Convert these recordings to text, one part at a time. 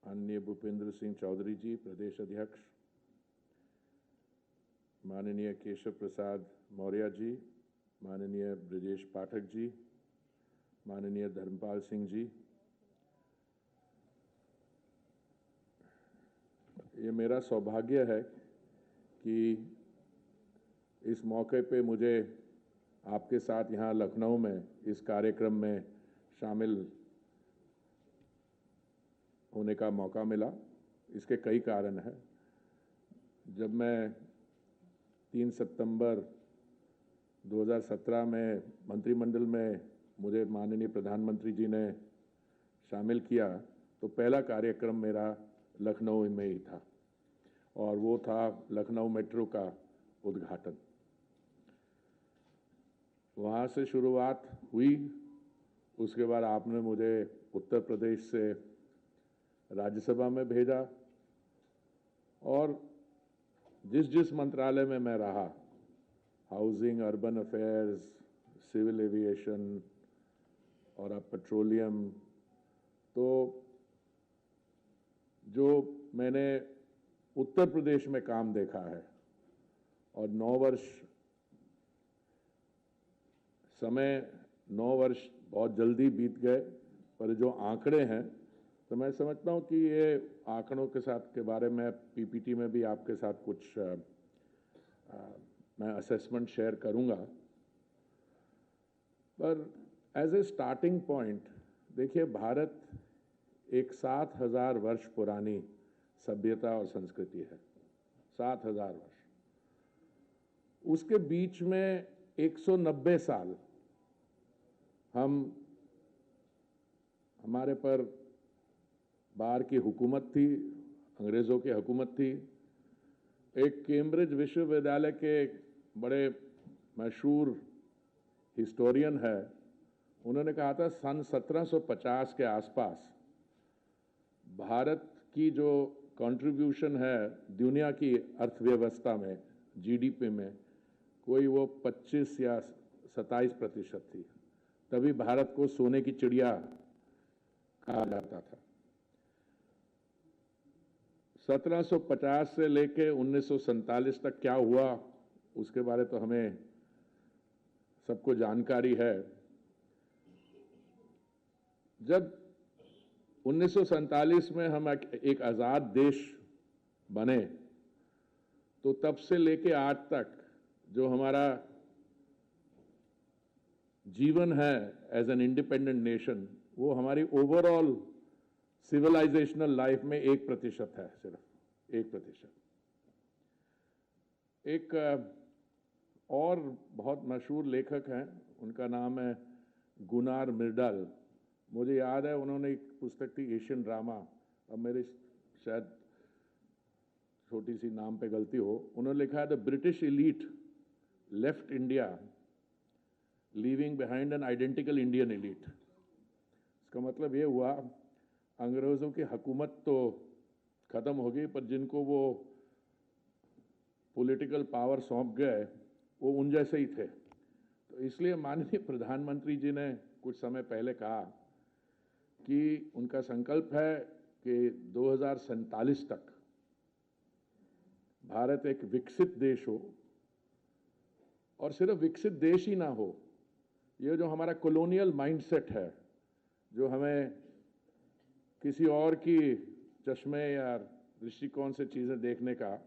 माननीय भूपेंद्र सिंह चौधरी जी, प्रदेश अध्यक्ष, माननीय केशव प्रसाद मौर्य जी, माननीय ब्रजेश पाठक जी, माननीय धर्मपाल सिंह जी, ये मेरा सौभाग्य है कि इस मौके पे मुझे आपके साथ यहाँ लखनऊ में इस कार्यक्रम में शामिल होने का मौका मिला। इसके कई कारण हैं। जब मैं 3 सितंबर 2017 में मंत्रिमंडल में मुझे माननीय प्रधानमंत्री जी ने शामिल किया तो पहला कार्यक्रम मेरा लखनऊ में ही था और वो था लखनऊ मेट्रो का उद्घाटन। वहाँ से शुरुआत हुई। उसके बाद आपने मुझे उत्तर प्रदेश से राज्यसभा में भेजा और जिस जिस मंत्रालय में मैं रहा, housing, urban affairs, civil aviation और अब पेट्रोलियम, तो जो मैंने उत्तर प्रदेश में काम देखा है और 9 वर्ष बहुत जल्दी बीत गए, पर जो आंकड़े हैं तो मैं समझता हूं कि ये आंकड़ों के साथ के बारे में पीपीटी में भी आपके साथ कुछ मैं असेसमेंट शेयर करूंगा। पर एज ए स्टार्टिंग पॉइंट देखिए, भारत एक 7,000 वर्ष पुरानी सभ्यता और संस्कृति है। 7,000 वर्ष। उसके बीच में 190 साल हमारे पर बाहर की हुकूमत थी, अंग्रेज़ों की हुकूमत थी। एक कैम्ब्रिज विश्वविद्यालय के बड़े मशहूर हिस्टोरियन है, उन्होंने कहा था सन 1750 के आसपास भारत की जो कंट्रीब्यूशन है दुनिया की अर्थव्यवस्था में, जीडीपी में, कोई वो 25 या 27% थी। तभी भारत को सोने की चिड़िया कहा जाता था। 1750 से लेके 1947 तक क्या हुआ उसके बारे तो हमें सबको जानकारी है। जब 1947 में हम एक आजाद देश बने तो तब से लेके आज तक जो हमारा जीवन है एज एन इंडिपेंडेंट नेशन, वो हमारी ओवरऑल सिविलाइजेशनल लाइफ में 1% है, सिर्फ 1%। एक और बहुत मशहूर लेखक हैं, उनका नाम है गुनार मिर्डाल। मुझे याद है उन्होंने एक पुस्तक थी एशियन ड्रामा, अब मेरे शायद छोटी सी नाम पे गलती हो, उन्होंने लिखा है the British elite left India leaving behind an identical Indian elite. इसका मतलब ये हुआ अंग्रेजों की हुकूमत तो खत्म हो गई, पर जिनको वो पॉलिटिकल पावर सौंप गए वो उन जैसे ही थे। तो इसलिए माननीय प्रधानमंत्री जी ने कुछ समय पहले कहा कि उनका संकल्प है कि 2047 तक भारत एक विकसित देश हो, और सिर्फ विकसित देश ही ना हो, ये जो हमारा कॉलोनियल माइंडसेट है, जो हमें किसी और की चश्मे या दृष्टिकोण से चीज़ें देखने का,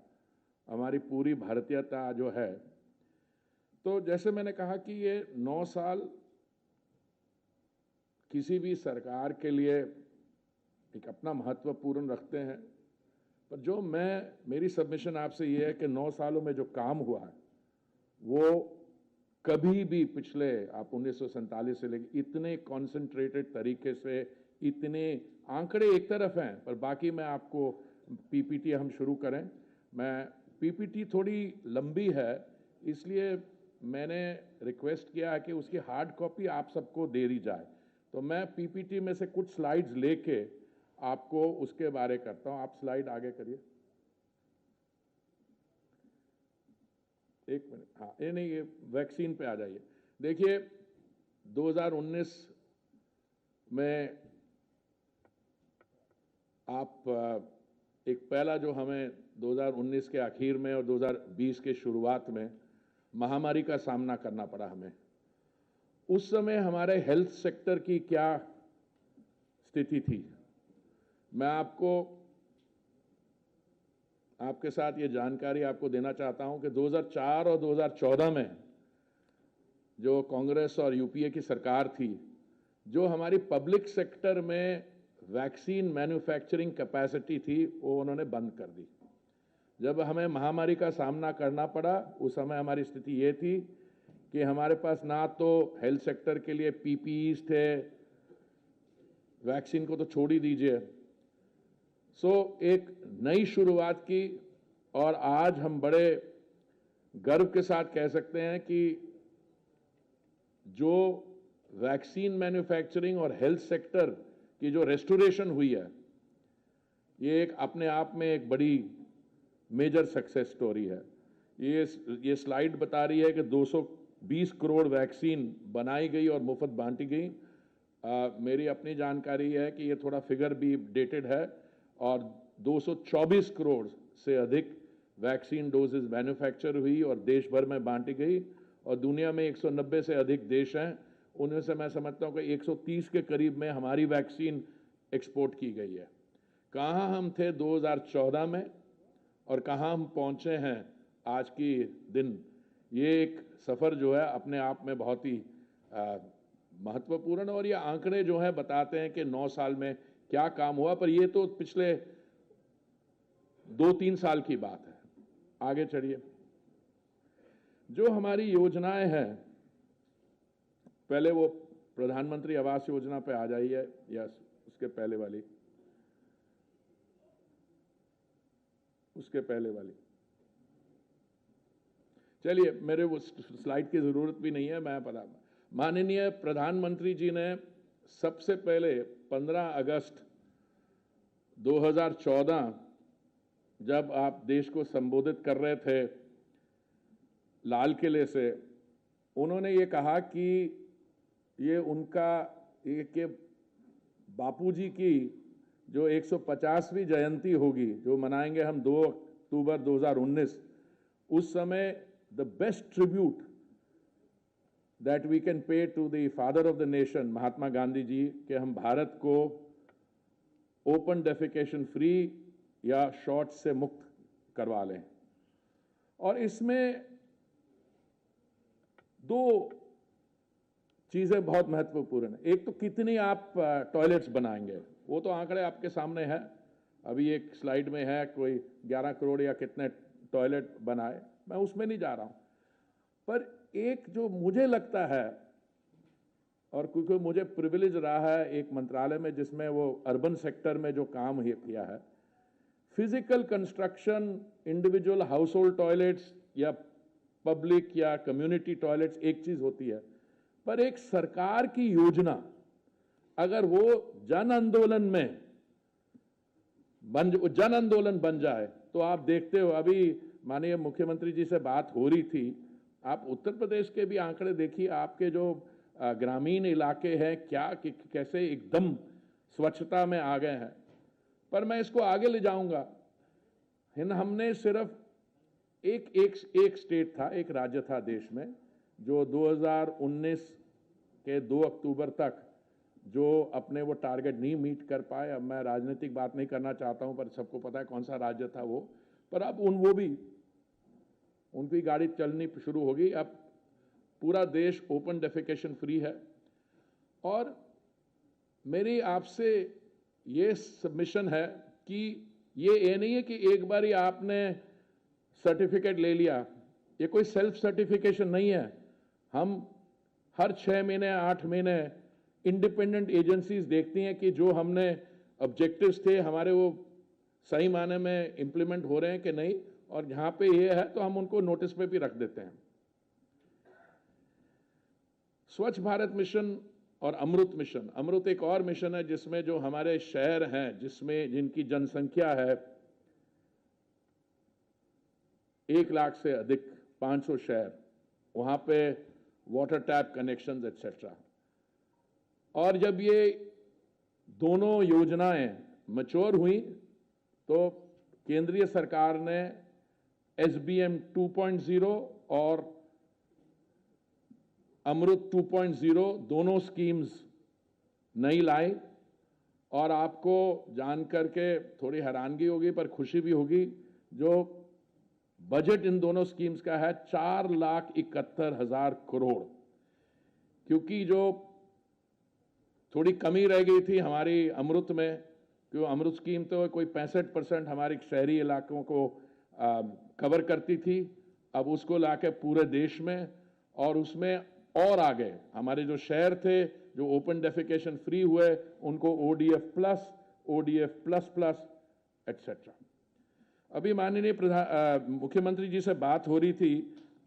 हमारी पूरी भारतीयता जो है, तो जैसे मैंने कहा कि ये 9 साल किसी भी सरकार के लिए एक अपना महत्वपूर्ण रखते हैं। पर जो मेरी सबमिशन आपसे ये है कि 9 सालों में जो काम हुआ है वो कभी भी पिछले, आप 1947 से लेकर इतने कॉन्सेंट्रेटेड तरीके से, इतने आंकड़े एक तरफ हैं, पर बाकी मैं आपको पीपीटी हम शुरू करें। मैं पीपीटी थोड़ी लंबी है, इसलिए मैंने रिक्वेस्ट किया है कि उसकी हार्ड कॉपी आप सबको दे दी जाए। तो मैं पीपीटी में से कुछ स्लाइड्स लेके आपको उसके बारे करता हूं। आप स्लाइड आगे करिए, 1 मिनट। हाँ, ये नहीं, ये वैक्सीन पे आ जाइए। देखिए 2019 में आप एक पहला जो हमें 2019 के आखिर में और 2020 के शुरुआत में महामारी का सामना करना पड़ा हमें। उस समय हमारे हेल्थ सेक्टर की क्या स्थिति थी, मैं आपके साथ ये जानकारी आपको देना चाहता हूं कि 2004 और 2014 में जो कांग्रेस और यूपीए की सरकार थी, जो हमारी पब्लिक सेक्टर में वैक्सीन मैन्युफैक्चरिंग कैपेसिटी थी वो उन्होंने बंद कर दी। जब हमें महामारी का सामना करना पड़ा, उस समय हमारी स्थिति ये थी कि हमारे पास ना तो हेल्थ सेक्टर के लिए पीपीईज थे, वैक्सीन को तो छोड़ ही दीजिए। एक नई शुरुआत की और आज हम बड़े गर्व के साथ कह सकते हैं कि जो वैक्सीन मैन्युफैक्चरिंग और हेल्थ सेक्टर की जो रेस्टोरेशन हुई है, ये एक अपने आप में एक बड़ी मेजर सक्सेस स्टोरी है। ये स्लाइड बता रही है कि 220 करोड़ वैक्सीन बनाई गई और मुफ्त बांटी गई। मेरी अपनी जानकारी है कि ये थोड़ा फिगर भी डेटेड है और 224 करोड़ से अधिक वैक्सीन डोजेज मैन्युफैक्चर हुई और देश भर में बांटी गई। और दुनिया में 190 से अधिक देश हैं, उनमें से मैं समझता हूं कि 130 के करीब में हमारी वैक्सीन एक्सपोर्ट की गई है। कहां हम थे 2014 में और कहां हम पहुंचे हैं आज की दिन, ये एक सफर जो है अपने आप में बहुत ही महत्वपूर्ण। और ये आंकड़े जो है बताते हैं कि 9 साल में क्या काम हुआ, पर ये तो पिछले 2-3 साल की बात है। आगे चढ़िए। जो हमारी योजनाएं हैं, पहले वो प्रधानमंत्री आवास योजना पे आ जाइए या उसके पहले वाली, चलिए, मेरे वो स्लाइड की जरूरत भी नहीं है, मैं बता। माननीय प्रधानमंत्री जी ने सबसे पहले 15 अगस्त 2014 जब आप देश को संबोधित कर रहे थे लाल किले से, उन्होंने ये कहा कि ये उनका कि बापूजी की जो 150वीं जयंती होगी, जो मनाएंगे हम 2 अक्टूबर 2019, उस समय the best tribute that we can pay to the father of the nation Mahatma Gandhi ji, कि हम भारत को ओपन डेफिकेशन फ्री या शॉर्ट से मुक्त करवा लें। और इसमें 2 चीजें बहुत महत्वपूर्ण है। एक तो कितनी आप टॉयलेट्स बनाएंगे, वो तो आंकड़े आपके सामने है, अभी एक स्लाइड में है, कोई 11 करोड़ या कितने टॉयलेट बनाए, मैं उसमें नहीं जा रहा हूं। पर एक जो मुझे लगता है, और क्योंकि मुझे प्रिविलेज रहा है एक मंत्रालय में जिसमें वो अर्बन सेक्टर में जो काम किया है, physical construction, individual house hold toilets या पब्लिक या कम्युनिटी टॉयलेट्स एक चीज होती है, पर एक सरकार की योजना अगर वो जन आंदोलन बन जाए, तो आप देखते हो, अभी माननीय मुख्यमंत्री जी से बात हो रही थी, आप उत्तर प्रदेश के भी आंकड़े देखिए, आपके जो ग्रामीण इलाके हैं क्या कैसे एकदम स्वच्छता में आ गए हैं। पर मैं इसको आगे ले जाऊंगा। हमने सिर्फ एक स्टेट था, एक राज्य था देश में, जो 2019 के 2 अक्टूबर तक जो अपने वो टारगेट नहीं मीट कर पाए। अब मैं राजनीतिक बात नहीं करना चाहता हूं, पर सबको पता है कौन सा राज्य था वो। पर अब उनकी गाड़ी चलनी शुरू होगी। अब पूरा देश ओपन डेफिकेशन फ्री है। और मेरी आपसे ये सबमिशन है कि ये नहीं है कि एक बार ही आपने सर्टिफिकेट ले लिया, ये कोई सेल्फ सर्टिफिकेशन नहीं है। हम हर 6 महीने 8 महीने इंडिपेंडेंट एजेंसीज देखती हैं कि जो हमने ऑब्जेक्टिव्स थे हमारे, वो सही मायने में इंप्लीमेंट हो रहे हैं कि नहीं, और जहां पे ये है तो हम उनको नोटिस पे भी रख देते हैं। स्वच्छ भारत मिशन और अमृत मिशन, अमृत एक और मिशन है जिसमें जो हमारे शहर हैं, जिनकी जनसंख्या है 1 लाख से अधिक, 500 शहर, वहां पे वाटर टैप कनेक्शंस एक्सेट्रा। और जब ये दोनों योजनाएं मैच्योर हुई तो केंद्रीय सरकार ने SBM 2.0 और अमृत 2.0 दोनों स्कीम्स नई लाई। और आपको जान करके थोड़ी हैरानगी होगी पर खुशी भी होगी, जो बजट इन दोनों स्कीम्स का है 4,71,000 करोड़, क्योंकि जो थोड़ी कमी रह गई थी हमारी अमृत में, क्योंकि अमृत स्कीम तो कोई 65% हमारे शहरी इलाकों को कवर करती थी, अब उसको लाके पूरे देश में, और उसमें और आगे हमारे जो शहर थे जो ओपन डेफिकेशन फ्री हुए उनको ODF plus, ODF plus plus etcetera. अभी माननीय मुख्यमंत्री जी से बात हो रही थी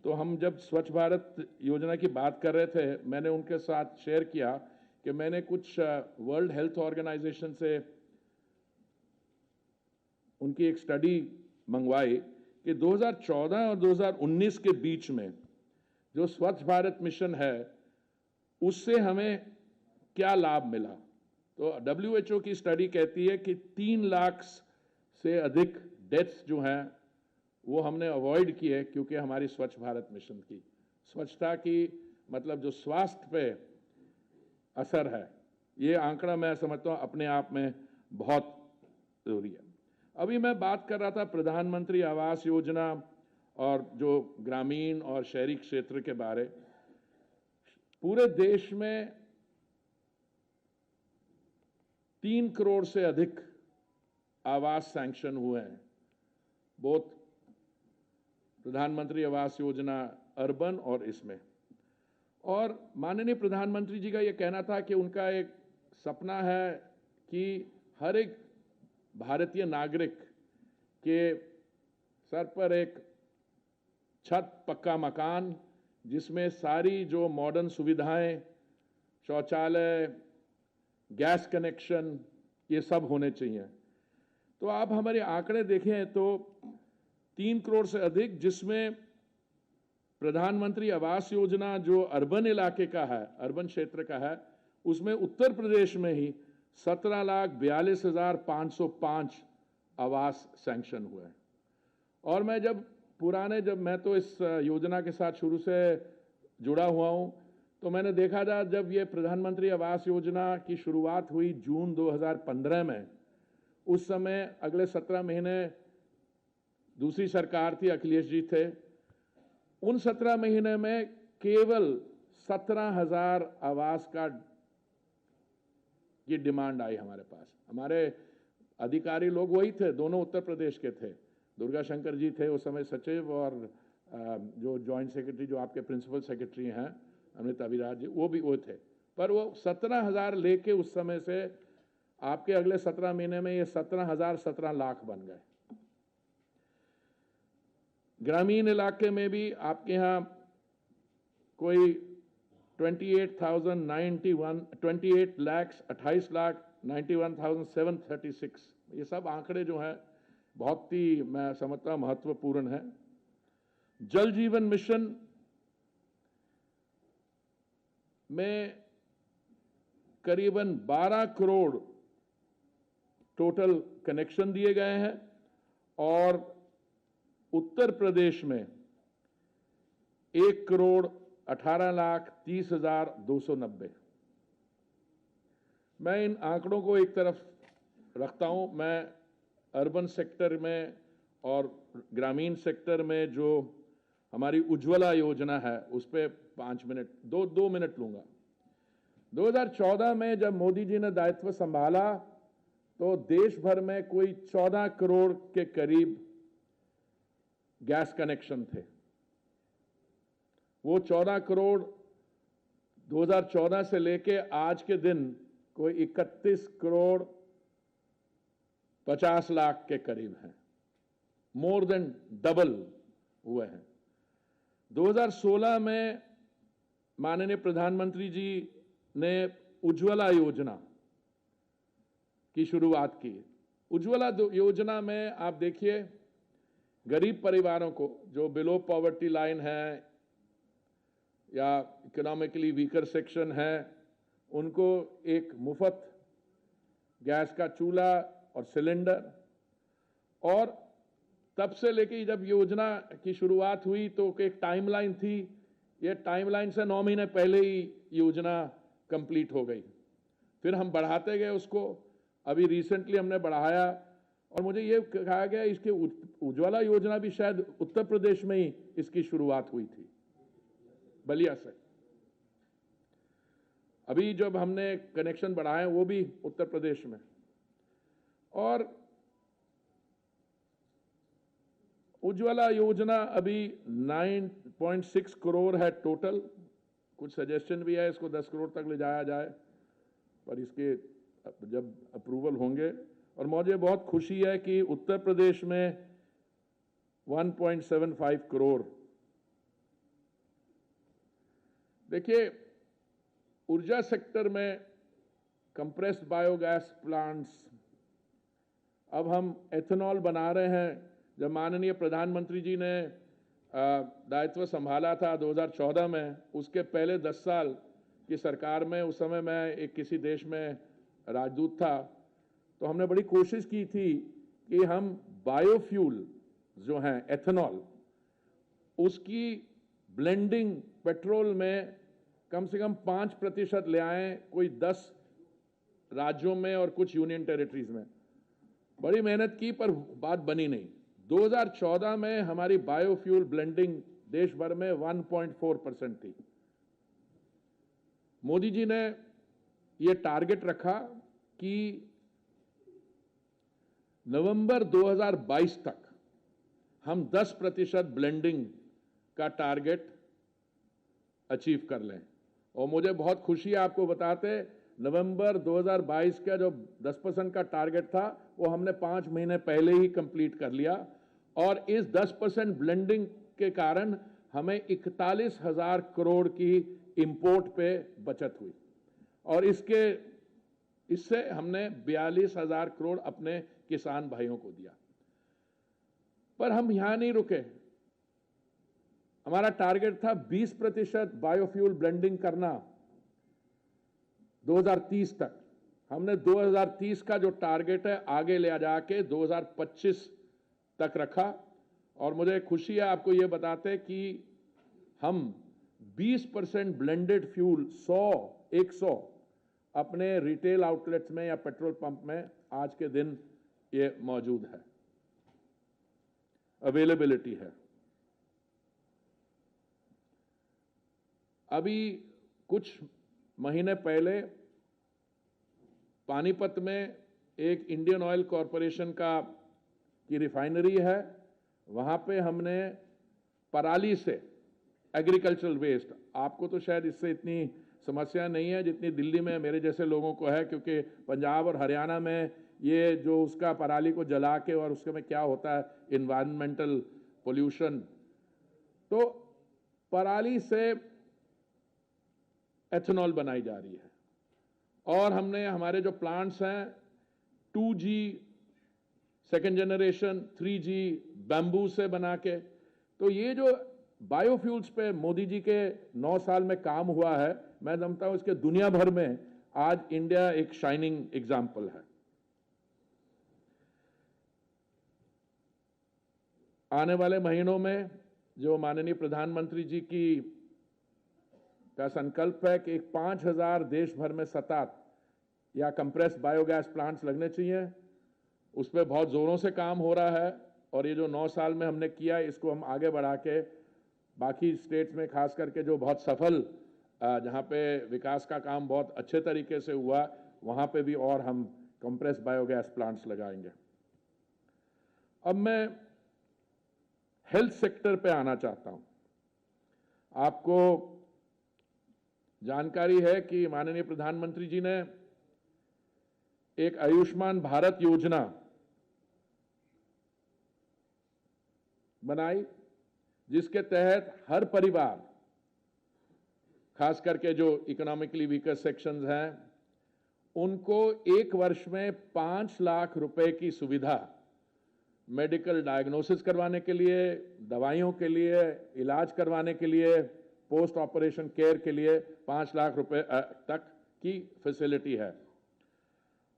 तो हम जब स्वच्छ भारत योजना की बात कर रहे थे, मैंने उनके साथ शेयर किया कि मैंने कुछ वर्ल्ड हेल्थ ऑर्गेनाइजेशन से उनकी एक स्टडी मंगवाई कि 2014 और 2019 के बीच में जो स्वच्छ भारत मिशन है उससे हमें क्या लाभ मिला। तो WHO की स्टडी कहती है कि 3 लाख से अधिक डेथ्स जो हैं वो हमने अवॉइड किए, क्योंकि हमारी स्वच्छ भारत मिशन की स्वच्छता की मतलब जो स्वास्थ्य पे असर है, ये आंकड़ा मैं समझता हूं अपने आप में बहुत जरूरी है। अभी मैं बात कर रहा था प्रधानमंत्री आवास योजना और जो ग्रामीण और शहरी क्षेत्र के बारे। पूरे देश में 3 करोड़ से अधिक आवास सैंक्शन हुए हैं, बोथ प्रधानमंत्री आवास योजना अर्बन और इसमें। और माननीय प्रधानमंत्री जी का यह कहना था कि उनका एक सपना है कि हर एक भारतीय नागरिक के सर पर एक छत, पक्का मकान, जिसमें सारी जो मॉडर्न सुविधाएं, शौचालय, गैस कनेक्शन, ये सब होने चाहिए। तो आप हमारे आंकड़े देखें तो 3 करोड़ से अधिक, जिसमें प्रधानमंत्री आवास योजना जो अर्बन इलाके का है, अर्बन क्षेत्र का है, उसमें उत्तर प्रदेश में ही 17,42,505 आवास सैंक्शन हुए हैं। और मैं जब मैं तो इस योजना के साथ शुरू से जुड़ा हुआ हूं, तो मैंने देखा था जब ये प्रधानमंत्री आवास योजना की शुरुआत हुई जून 2015 में, उस समय अगले 17 महीने दूसरी सरकार थी, अखिलेश जी थे। उन 17 महीने में केवल 17,000 आवास का ये डिमांड आई हमारे पास। हमारे अधिकारी लोग वही थे, दोनों उत्तर प्रदेश के थे। दुर्गा शंकर जी थे उस समय सचिव, और जो जॉइंट सेक्रेटरी, जो आपके प्रिंसिपल सेक्रेटरी हैं अमृत अभिराज जी, वो भी वो थे। पर वो 17,000 लेके उस समय से आपके अगले 17 महीने में ये 17,000 17 लाख बन गए। ग्रामीण इलाके में भी आपके यहाँ कोई 28,91,736, ये सब आंकड़े जो हैं बहुत ही, मैं समझता हूं, महत्वपूर्ण है। जल जीवन मिशन में करीबन 12 करोड़ टोटल कनेक्शन दिए गए हैं, और उत्तर प्रदेश में 1,18,30,290। मैं इन आंकड़ों को एक तरफ रखता हूं। मैं अर्बन सेक्टर में और ग्रामीण सेक्टर में जो हमारी उज्ज्वला योजना है उस पर 5 मिनट, दो मिनट लूंगा। 2014 में जब मोदी जी ने दायित्व संभाला तो देश भर में कोई 14 करोड़ के करीब गैस कनेक्शन थे। वो 14 करोड़ 2014 से लेके आज के दिन कोई 31 करोड़ 50 लाख के करीब हैं, मोर देन डबल हुए हैं। 2016 में माननीय प्रधानमंत्री जी ने उज्ज्वला योजना की शुरुआत की। उज्ज्वला योजना में आप देखिए, गरीब परिवारों को जो बिलो पॉवर्टी लाइन है या इकोनॉमिकली वीकर सेक्शन है, उनको एक मुफ्त गैस का चूल्हा और सिलेंडर। और तब से लेके जब योजना की शुरुआत हुई तो एक टाइमलाइन थी, ये टाइमलाइन से 9 महीने पहले ही योजना कंप्लीट हो गई। फिर हम बढ़ाते गए उसको, अभी रिसेंटली हमने बढ़ाया और मुझे ये कहा गया इसके उज्ज्वला योजना भी शायद उत्तर प्रदेश में ही इसकी शुरुआत हुई थी, बलिया से। अभी जब हमने कनेक्शन बढ़ाए वो भी उत्तर प्रदेश में। और उज्ज्वला योजना अभी 9.6 करोड़ है टोटल। कुछ सजेशन भी है इसको 10 करोड़ तक ले जाया जाए, पर इसके जब अप्रूवल होंगे। और मुझे बहुत खुशी है कि उत्तर प्रदेश में 1.75 करोड़। देखिए, ऊर्जा सेक्टर में कंप्रेस्ड बायोगैस प्लांट्स, अब हम एथेनॉल बना रहे हैं। जब माननीय प्रधानमंत्री जी ने दायित्व संभाला था 2014 में, उसके पहले 10 साल की सरकार में, उस समय मैं एक किसी देश में राजदूत था, तो हमने बड़ी कोशिश की थी कि हम बायोफ्यूल जो हैं एथेनॉल, उसकी ब्लेंडिंग पेट्रोल में कम से कम 5% ले आएं, कोई 10 राज्यों में और कुछ यूनियन टेरिटरीज में। बड़ी मेहनत की पर बात बनी नहीं। 2014 में हमारी बायोफ्यूल ब्लेंडिंग देश भर में 1.4% थी। मोदी जी ने यह टारगेट रखा कि नवंबर 2022 तक हम 10% ब्लेंडिंग का टारगेट अचीव कर लें। और मुझे बहुत खुशी है आपको बताते, नवंबर 2022 का जो 10% का टारगेट था वो हमने 5 महीने पहले ही कंप्लीट कर लिया। और इस 10% ब्लेंडिंग के कारण हमें 41,000 करोड़ की इंपोर्ट पे बचत हुई। और इससे हमने 42,000 करोड़ अपने किसान भाइयों को दिया। पर हम यहां नहीं रुके। हमारा टारगेट था 20% बायोफ्यूल ब्लेंडिंग करना 2030 तक। हमने 2030 का जो टारगेट है आगे ले जाके 2025 तक रखा। और मुझे खुशी है आपको ये बताते कि हम 20% ब्लेंडेड फ्यूल 100 अपने रिटेल आउटलेट्स में या पेट्रोल पंप में आज के दिन ये मौजूद है, अवेलेबिलिटी है। अभी कुछ महीने पहले पानीपत में एक इंडियन ऑयल कॉरपोरेशन की रिफाइनरी है, वहां पे हमने पराली से एग्रीकल्चरल वेस्ट, आपको तो शायद इससे इतनी समस्या नहीं है जितनी दिल्ली में मेरे जैसे लोगों को है, क्योंकि पंजाब और हरियाणा में ये जो उसका पराली को जला के और उसके में क्या होता है इन्वायरमेंटल पोल्यूशन। तो पराली से एथेनॉल बनाई जा रही है। और हमने हमारे जो प्लांट्स हैं 2G second generation, 3G bamboo से बना के, तो ये जो बायोफ्यूल्स पे मोदी जी के 9 साल में काम हुआ है, मैं समझता हूं इसके दुनिया भर में आज इंडिया एक शाइनिंग एग्जाम्पल है। आने वाले महीनों में जो माननीय प्रधानमंत्री जी का संकल्प है कि 5,000 देश भर में सतत या कंप्रेस्ड बायोगैस प्लांट्स लगने चाहिए, उस पर बहुत जोरों से काम हो रहा है। और ये जो 9 साल में हमने किया, इसको हम आगे बढ़ा के बाकी स्टेट्स में, खास करके जो बहुत सफल, जहाँ पे विकास का काम बहुत अच्छे तरीके से हुआ, वहाँ पे भी और हम कंप्रेस्ड बायोगैस प्लांट्स लगाएंगे। अब मैं हेल्थ सेक्टर पे आना चाहता हूँ। आपको जानकारी है कि माननीय प्रधानमंत्री जी ने एक आयुष्मान भारत योजना बनाई, जिसके तहत हर परिवार, खास करके जो इकोनॉमिकली वीकर सेक्शंस हैं, उनको 1 वर्ष में 5 लाख रुपए की सुविधा, मेडिकल डायग्नोसिस करवाने के लिए, दवाइयों के लिए, इलाज करवाने के लिए, पोस्ट ऑपरेशन केयर के लिए 5 लाख रुपए तक की फैसिलिटी है।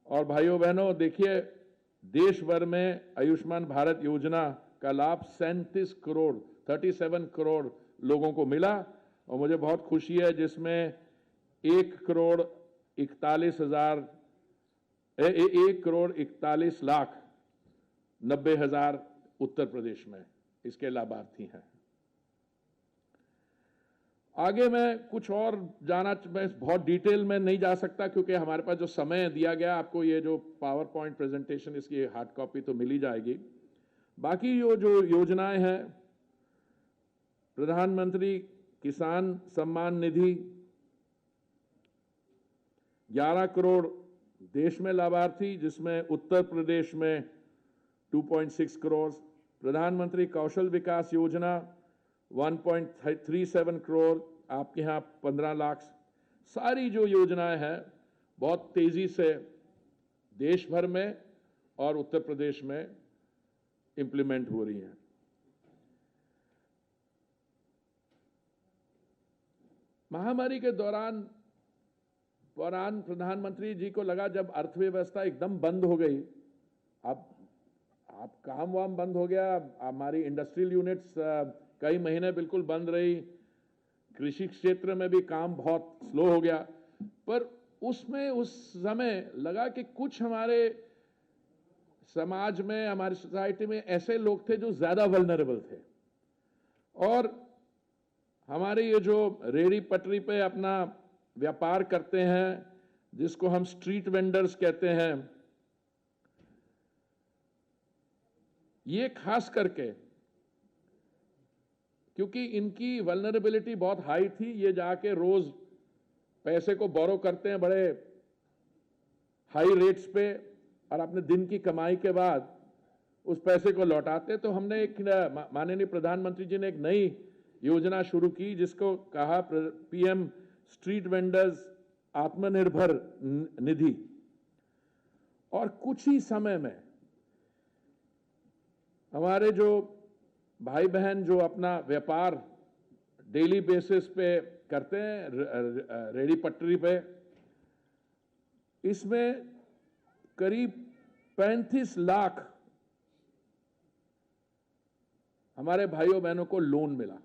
और भाइयों बहनों देखिए, देश भर में आयुष्मान भारत योजना का लाभ 37 करोड़ लोगों को मिला और मुझे बहुत खुशी है, जिसमें 1,41,90,000 उत्तर प्रदेश में इसके लाभार्थी हैं। आगे मैं कुछ और मैं बहुत डिटेल में नहीं जा सकता, क्योंकि हमारे पास जो समय दिया गया, आपको ये जो पावर पॉइंट प्रेजेंटेशन, इसकी हार्ड कॉपी तो मिल ही जाएगी। बाकी जो योजनाएं हैं, प्रधानमंत्री किसान सम्मान निधि 11 करोड़ देश में लाभार्थी, जिसमें उत्तर प्रदेश में 2.6 करोड़, प्रधानमंत्री कौशल विकास योजना 1.37 करोड़, आपके यहाँ 15 लाख। सारी जो योजनाएं हैं बहुत तेजी से देश भर में और उत्तर प्रदेश में इंप्लीमेंट हो रही हैं। महामारी के दौरान प्रधानमंत्री जी को लगा, जब अर्थव्यवस्था एकदम बंद हो गई, अब काम वाम बंद हो गया, हमारी इंडस्ट्रियल यूनिट्स कई महीने बिल्कुल बंद रही, कृषि क्षेत्र में भी काम बहुत स्लो हो गया, पर उसमें उस समय लगा कि कुछ हमारे समाज में, हमारी सोसाइटी में ऐसे लोग थे जो ज्यादा वल्नरेबल थे, और हमारे ये जो रेहड़ी पटरी पे अपना व्यापार करते हैं, जिसको हम स्ट्रीट वेंडर्स कहते हैं, ये खास करके क्योंकि इनकी वल्नरेबिलिटी बहुत हाई थी, ये जाके रोज पैसे को बोरो करते हैं बड़े हाई रेट्स पे, और अपने दिन की कमाई के बाद उस पैसे को लौटाते। तो हमने माननीय प्रधानमंत्री जी ने एक नई योजना शुरू की, जिसको कहा PM street vendors Atmanirbhar Nidhi, और कुछ ही समय में हमारे जो भाई बहन जो अपना व्यापार डेली बेसिस पे करते हैं रेहड़ी पटरी पे, इसमें करीब 35 लाख हमारे भाइयों बहनों को लोन मिला।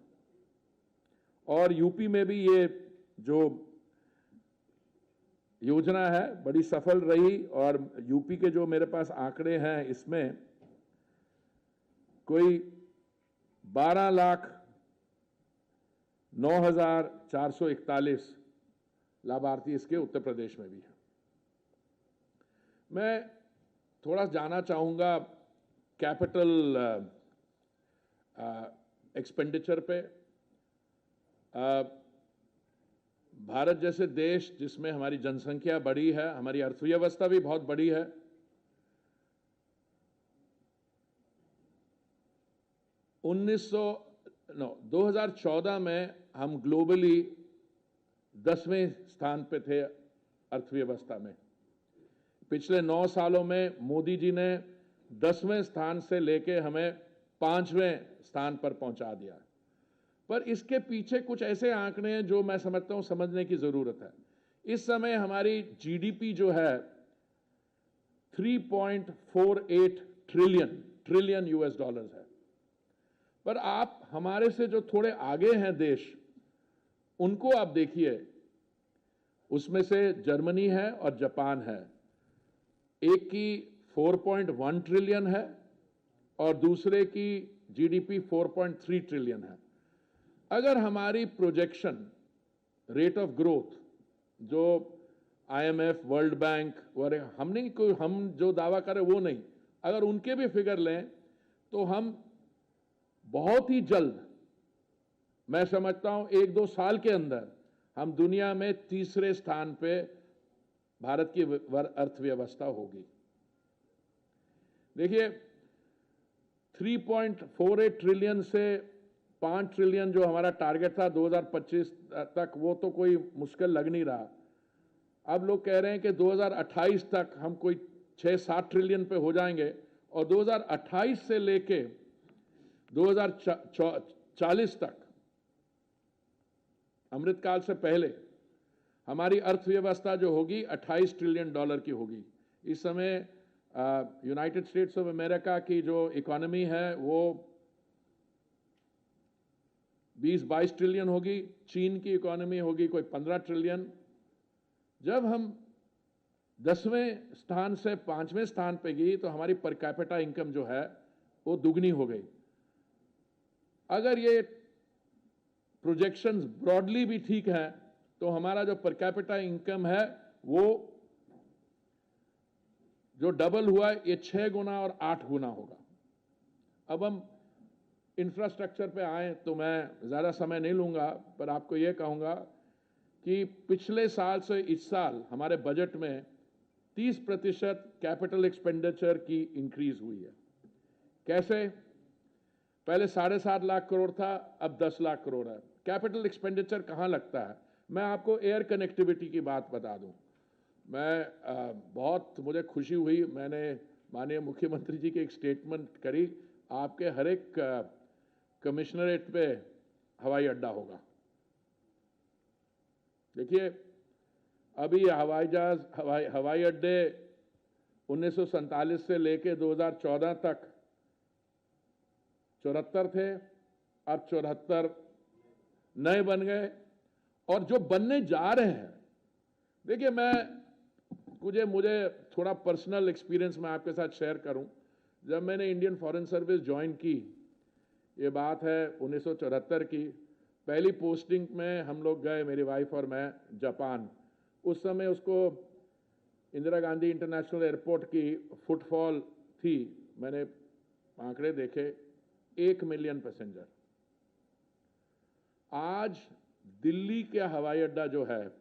और यूपी में भी ये जो योजना है बड़ी सफल रही, और यूपी के जो मेरे पास आंकड़े हैं, इसमें कोई 12,09,441 लाभार्थी इसके उत्तर प्रदेश में भी हैं। मैं थोड़ा जाना चाहूंगा कैपिटल एक्सपेंडिचर पे। भारत जैसे देश जिसमें हमारी जनसंख्या बड़ी है, हमारी अर्थव्यवस्था भी बहुत बड़ी है, 2014 में हम ग्लोबली 10वें स्थान पे थे अर्थव्यवस्था में। पिछले 9 सालों में मोदी जी ने 10वें स्थान से लेके हमें 5वें स्थान पर पहुंचा दिया। पर इसके पीछे कुछ ऐसे आंकड़े हैं जो मैं समझता हूं समझने की जरूरत है। इस समय हमारी जीडीपी जो है 3.48 ट्रिलियन यूएस डॉलर्स है। पर आप हमारे से जो थोड़े आगे हैं देश, उनको आप देखिए, उसमें से जर्मनी है और जापान है। एक की 4.1 ट्रिलियन है और दूसरे की जीडीपी 4.3 ट्रिलियन है। अगर हमारी प्रोजेक्शन रेट ऑफ ग्रोथ जो आईएमएफ, वर्ल्ड बैंक और हम जो दावा करें वो नहीं, अगर उनके भी फिगर लें तो हम बहुत ही जल्द, मैं समझता हूं 1-2 साल के अंदर, हम दुनिया में तीसरे स्थान पे भारत की अर्थव्यवस्था होगी। देखिए 3.48 ट्रिलियन से 5 ट्रिलियन जो हमारा टारगेट था 2025 तक, वो तो कोई मुश्किल लग नहीं रहा। अब लोग कह रहे हैं कि 2028 तक हम कोई 6-7 ट्रिलियन पे हो जाएंगे, और 2028 से लेके 2040 तक, अमृतकाल से पहले, हमारी अर्थव्यवस्था जो होगी 28 ट्रिलियन डॉलर की होगी। इस समय यूनाइटेड स्टेट्स ऑफ अमेरिका की जो इकोनॉमी है वो 20-22 ट्रिलियन होगी, चीन की इकोनॉमी होगी कोई 15 ट्रिलियन। जब हम 10वें स्थान से 5वें स्थान पे गई तो हमारी पर कैपिटा इनकम जो है वो दुगनी हो गई। अगर ये प्रोजेक्शंस ब्रॉडली भी ठीक है तो हमारा जो पर कैपिटा इनकम है वो जो डबल हुआ ये 6 गुना और 8 गुना होगा। अब हम इंफ्रास्ट्रक्चर पे आए तो मैं ज़्यादा समय नहीं लूँगा, पर आपको ये कहूँगा कि पिछले साल से इस साल हमारे बजट में 30% कैपिटल एक्सपेंडिचर की इंक्रीज हुई है। कैसे? पहले 7.5 लाख करोड़ था, अब 10 लाख करोड़ है। कैपिटल एक्सपेंडिचर कहाँ लगता है? मैं आपको एयर कनेक्टिविटी की बात बता दूं। बहुत मुझे खुशी हुई, मैंने माननीय मुख्यमंत्री जी की एक स्टेटमेंट करी, आपके हर एक कमिश्नरेट पे हवाई अड्डा होगा। देखिए, अभी हवाई अड्डे 1947 से लेके 2014 तक 74 थे, अब 74 नए बन गए और जो बनने जा रहे हैं। देखिए, मुझे थोड़ा पर्सनल एक्सपीरियंस मैं आपके साथ शेयर करूं। जब मैंने इंडियन फॉरेन सर्विस ज्वाइन की, ये बात है 1974 की, पहली पोस्टिंग में हम लोग गए, मेरी वाइफ और मैं, जापान। उस समय उसको इंदिरा गांधी इंटरनेशनल एयरपोर्ट की फुटफॉल थी, मैंने आंकड़े देखे, 1 मिलियन पैसेंजर। आज दिल्ली का हवाई अड्डा जो है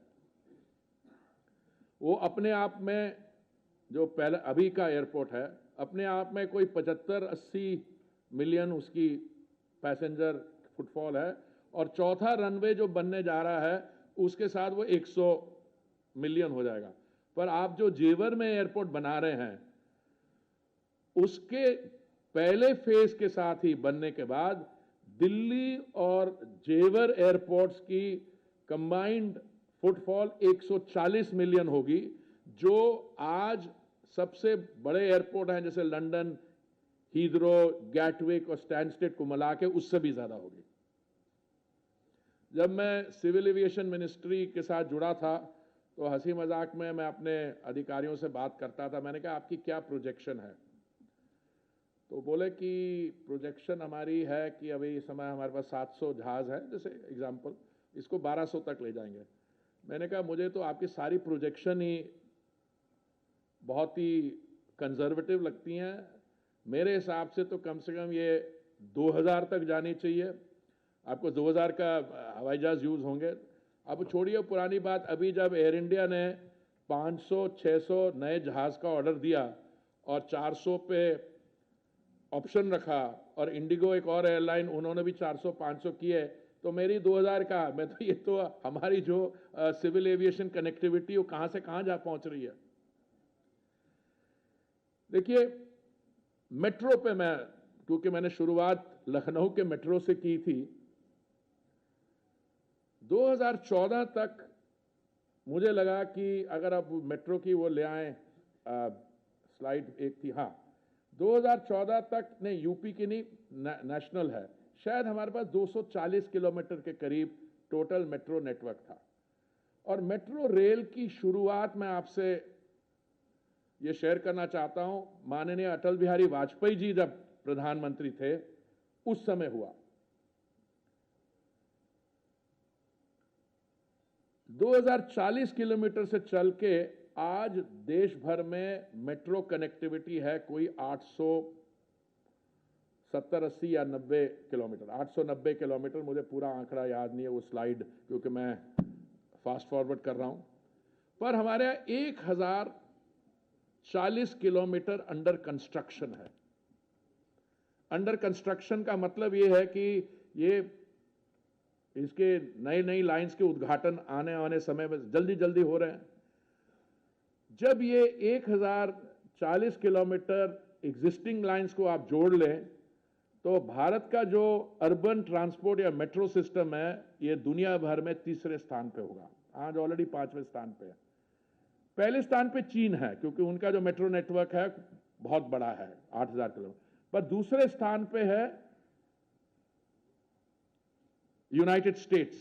वो अपने आप में, जो पहले अभी का एयरपोर्ट है, अपने आप में कोई 75-80 मिलियन उसकी पैसेंजर फुटफॉल है, और चौथा रनवे जो बनने जा रहा है उसके साथ वो 100 मिलियन हो जाएगा। पर आप जो जेवर में एयरपोर्ट बना रहे हैं उसके पहले फेज के साथ ही बनने के बाद दिल्ली और जेवर एयरपोर्ट्स की कंबाइंड फुटफॉल 140 मिलियन होगी, जो आज सबसे बड़े एयरपोर्ट हैं जैसे लंदन, हीथ्रो, गैटविक और स्टैनस्टेड को मिला के उससे भी ज्यादा होगी। जब मैं सिविल एविएशन मिनिस्ट्री के साथ जुड़ा था तो हंसी मजाक में मैं अपने अधिकारियों से बात करता था, मैंने कहा आपकी क्या प्रोजेक्शन है? तो बोले कि प्रोजेक्शन हमारी है कि अभी इस समय हमारे पास 700 जहाज है, जैसे एग्जांपल, इसको 1200 तक ले जाएंगे। मैंने कहा मुझे तो आपकी सारी प्रोजेक्शन ही बहुत ही कंजर्वेटिव लगती हैं, मेरे हिसाब से तो कम से कम ये 2000 तक जानी चाहिए। आपको 2000 का हवाई जहाज यूज होंगे। अब छोड़िए पुरानी बात, अभी जब एयर इंडिया ने 500-600 नए जहाज का ऑर्डर दिया और 400 पे ऑप्शन रखा, और इंडिगो एक और एयरलाइन, उन्होंने भी 400-500 किए, तो मेरी 2000 का, मैं तो ये तो हमारी जो सिविल एविएशन कनेक्टिविटी वो कहां से कहां जा पहुंच रही है। देखिए, मेट्रो पे मैं, क्योंकि मैंने शुरुआत लखनऊ के मेट्रो से की थी, 2014 तक मुझे लगा कि अगर आप मेट्रो की वो ले आए, स्लाइड एक थी, हाँ, 2014 तक नहीं, यूपी की नहीं, नेशनल है, शायद हमारे पास 240 किलोमीटर के करीब टोटल मेट्रो नेटवर्क था। और मेट्रो रेल की शुरुआत मैं आपसे ये शेयर करना चाहता हूं, माननीय अटल बिहारी वाजपेयी जी जब प्रधानमंत्री थे उस समय हुआ। 2040 किलोमीटर से चल के आज देश भर में मेट्रो कनेक्टिविटी है कोई 870-80 या 90 किलोमीटर, 890 किलोमीटर, मुझे पूरा आंकड़ा याद नहीं है, वो स्लाइड क्योंकि मैं फास्ट फॉरवर्ड कर रहा हूं। पर हमारे यहां 1040 किलोमीटर अंडर कंस्ट्रक्शन है। अंडर कंस्ट्रक्शन का मतलब ये है कि ये इसके नई लाइंस के उद्घाटन आने वाले समय में जल्दी हो रहे हैं। जब ये 1040 किलोमीटर एग्जिस्टिंग लाइंस को आप जोड़ लें तो भारत का जो अर्बन ट्रांसपोर्ट या मेट्रो सिस्टम है ये दुनिया भर में तीसरे स्थान पे होगा, आज ऑलरेडी 5वें स्थान पे है। पहले स्थान पे चीन है क्योंकि उनका जो मेट्रो नेटवर्क है बहुत बड़ा है, 8,000 किलोमीटर। पर दूसरे स्थान पे है यूनाइटेड स्टेट्स,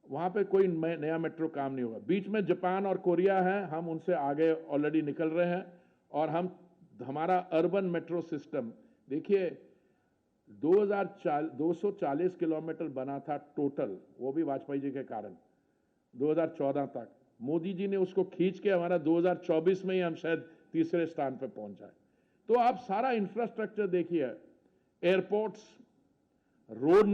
वहां पे कोई नया मेट्रो काम नहीं होगा। बीच में जापान और कोरिया है, हम उनसे आगे ऑलरेडी निकल रहे हैं। और हमारा अर्बन मेट्रो सिस्टम देखिए, 240 किलोमीटर बना था टोटल, वो भी वाजपेयी जी के कारण 2014 तक। मोदी जी ने उसको खींच के हमारा 2024 में ही हम शायद तीसरे स्थान पर पहुंच जाए। तो आप सारा इंफ्रास्ट्रक्चर देखिए, एयरपोर्ट्स, रोड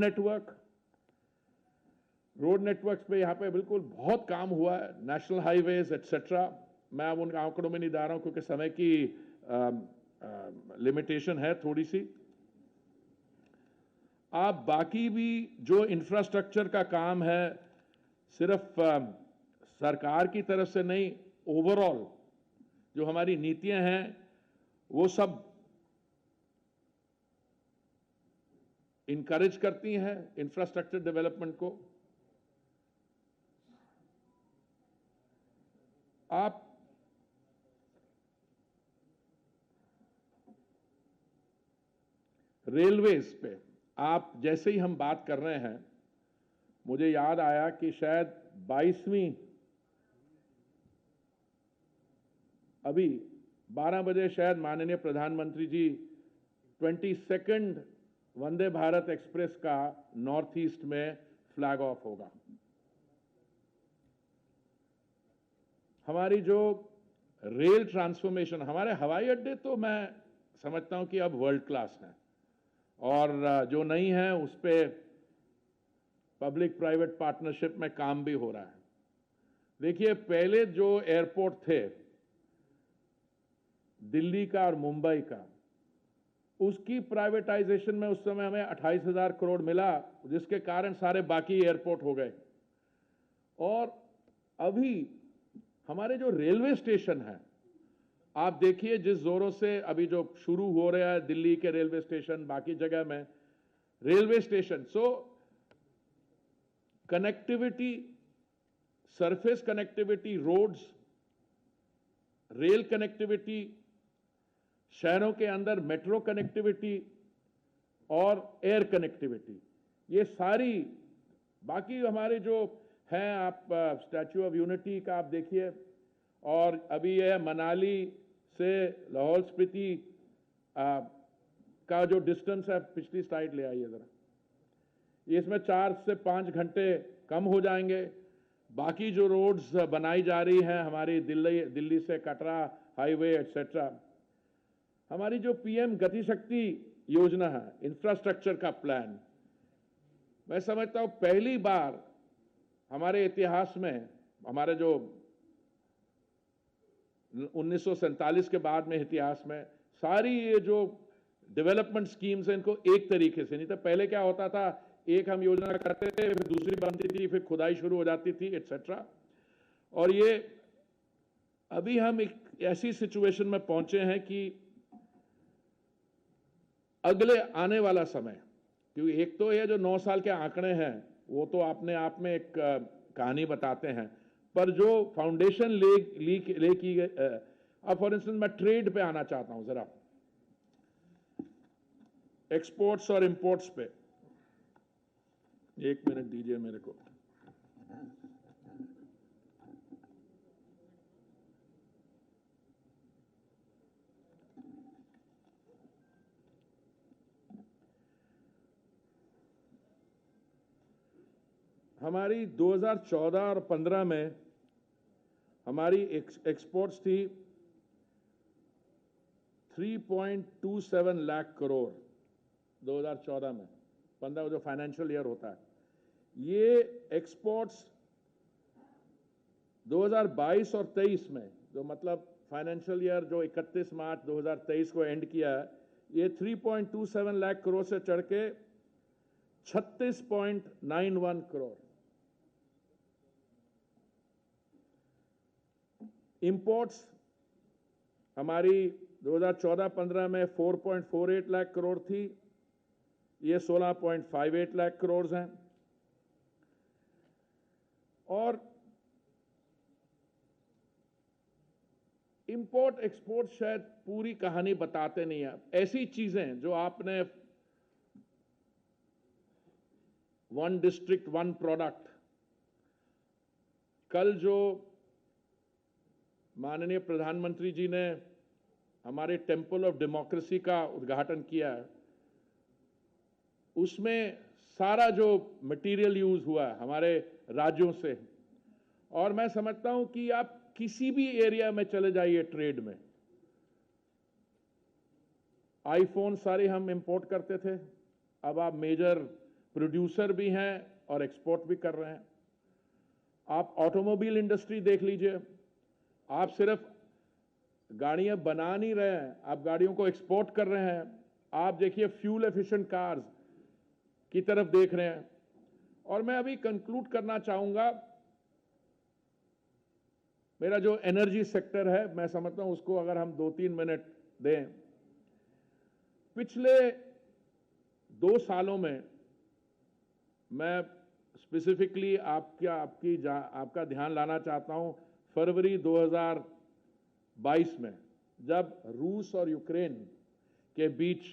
नेटवर्क्स पे यहाँ पे बिल्कुल बहुत काम हुआ है, नेशनल हाईवेज एटसेट्रा। मैं अब उन आंकड़ों में नहीं जा रहा हूं क्योंकि समय की लिमिटेशन है थोड़ी सी। आप बाकी भी जो इंफ्रास्ट्रक्चर का काम है, सिर्फ सरकार की तरफ से नहीं, ओवरऑल जो हमारी नीतियां हैं वो सब इनकरेज करती हैं इंफ्रास्ट्रक्चर डेवलपमेंट को। आप रेलवेज पे आप जैसे ही हम बात कर रहे हैं, मुझे याद आया कि शायद 22वीं, अभी 12 बजे शायद माननीय प्रधानमंत्री जी 22nd वंदे भारत एक्सप्रेस का नॉर्थ ईस्ट में फ्लैग ऑफ होगा। हमारी जो रेल ट्रांसफॉर्मेशन, हमारे हवाई अड्डे तो मैं समझता हूं कि अब वर्ल्ड क्लास हैं, और जो नहीं है उस पे पब्लिक प्राइवेट पार्टनरशिप में काम भी हो रहा है। देखिए, पहले जो एयरपोर्ट थे दिल्ली का और मुंबई का, उसकी प्राइवेटाइजेशन में उस समय हमें 28,000 करोड़ मिला, जिसके कारण सारे बाकी एयरपोर्ट हो गए। और अभी हमारे जो रेलवे स्टेशन है, आप देखिए जिस जोरों से अभी जो शुरू हो रहा है दिल्ली के रेलवे स्टेशन, बाकी जगह में railway station. So connectivity, surface connectivity, roads, rail connectivity, शहरों के अंदर मेट्रो कनेक्टिविटी और एयर कनेक्टिविटी, ये सारी बाकी हमारे जो हैं, आप स्टैच्यू ऑफ यूनिटी का आप देखिए, और अभी यह मनाली से लाहौल स्पीति का जो डिस्टेंस है, पिछली स्लाइड ले आइए जरा, इसमें 4 से 5 घंटे कम हो जाएंगे। बाकी जो रोड्स बनाई जा रही हैं हमारी दिल्ली से कटरा हाईवे एटसेट्रा, हमारी जो पीएम गति शक्ति योजना है, इंफ्रास्ट्रक्चर का प्लान, मैं समझता हूं पहली बार हमारे इतिहास में, हमारे जो 1947 के बाद में इतिहास में, सारी ये जो डेवलपमेंट स्कीम्स हैं इनको एक तरीके से, नहीं तो पहले क्या होता था, एक हम योजना करते थे, फिर दूसरी बनती थी, फिर खुदाई शुरू हो जाती थी एटसेट्रा। और ये अभी हम एक ऐसी सिचुएशन में पहुंचे हैं कि अगले आने वाला समय, क्योंकि एक तो ये जो 9 साल के आंकड़े हैं वो तो अपने आप में एक कहानी बताते हैं, पर जो फाउंडेशन ले की गई, अब फॉर इंस्टेंस मैं ट्रेड पे आना चाहता हूं जरा, एक्सपोर्ट्स और इंपोर्ट्स पे 1 मिनट दीजिए मेरे को। हमारी 2014 और 15 में हमारी एक्सपोर्ट्स थी 3.27 लाख करोड़ 2014 में, 15 जो फाइनेंशियल ईयर होता है। ये एक्सपोर्ट्स 2022 और 23 में, जो मतलब फाइनेंशियल ईयर जो 31 मार्च 2023 को एंड किया है, ये 3.27 लाख करोड़ से चढ़ के 36.91 करोड़। इंपोर्ट्स हमारी 2014-15 में 4.48 लाख करोड़ थी, ये 16.58 लाख करोड़ हैं। और इंपोर्ट एक्सपोर्ट शायद पूरी कहानी बताते नहीं है। ऐसी चीजें जो आपने वन डिस्ट्रिक्ट वन प्रोडक्ट, कल जो माननीय प्रधानमंत्री जी ने हमारे टेम्पल ऑफ डेमोक्रेसी का उद्घाटन किया है, उसमें सारा जो मटेरियल यूज हुआ है हमारे राज्यों से, और मैं समझता हूं कि आप किसी भी एरिया में चले जाइए ट्रेड में, आईफोन सारे हम इंपोर्ट करते थे, अब आप मेजर प्रोड्यूसर भी हैं और एक्सपोर्ट भी कर रहे हैं। आप ऑटोमोबाइल इंडस्ट्री देख लीजिए, आप सिर्फ गाड़ियां बना नहीं रहे हैं, आप गाड़ियों को एक्सपोर्ट कर रहे हैं। आप देखिए फ्यूल एफिशिएंट कार्स की तरफ देख रहे हैं। और मैं अभी कंक्लूड करना चाहूंगा, मेरा जो एनर्जी सेक्टर है, मैं समझता हूं उसको अगर हम 2-3 मिनट दें। पिछले 2 सालों में मैं स्पेसिफिकली आपका ध्यान लाना चाहता हूं फरवरी 2022 में, जब रूस और यूक्रेन के बीच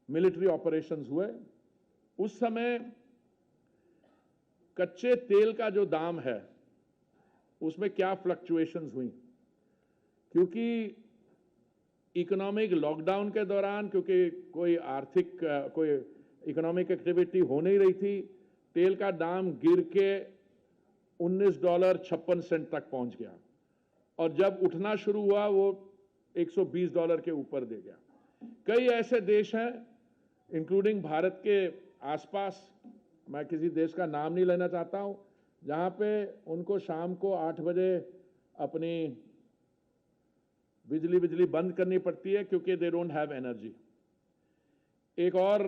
मिलिट्री ऑपरेशंस हुए, उस समय कच्चे तेल का जो दाम है उसमें क्या फ्लक्चुएशंस हुई, क्योंकि इकोनॉमिक लॉकडाउन के दौरान, क्योंकि कोई इकोनॉमिक एक्टिविटी हो नहीं रही थी, तेल का दाम गिर के $19.56 तक पहुंच गया, और जब उठना शुरू हुआ वो $120 के ऊपर दे गया। कई ऐसे देश हैं इंक्लूडिंग भारत के आसपास, मैं किसी देश का नाम नहीं लेना चाहता हूं, जहां पे उनको शाम को 8 बजे अपनी बिजली बंद करनी पड़ती है क्योंकि दे डोंट हैव एनर्जी। एक और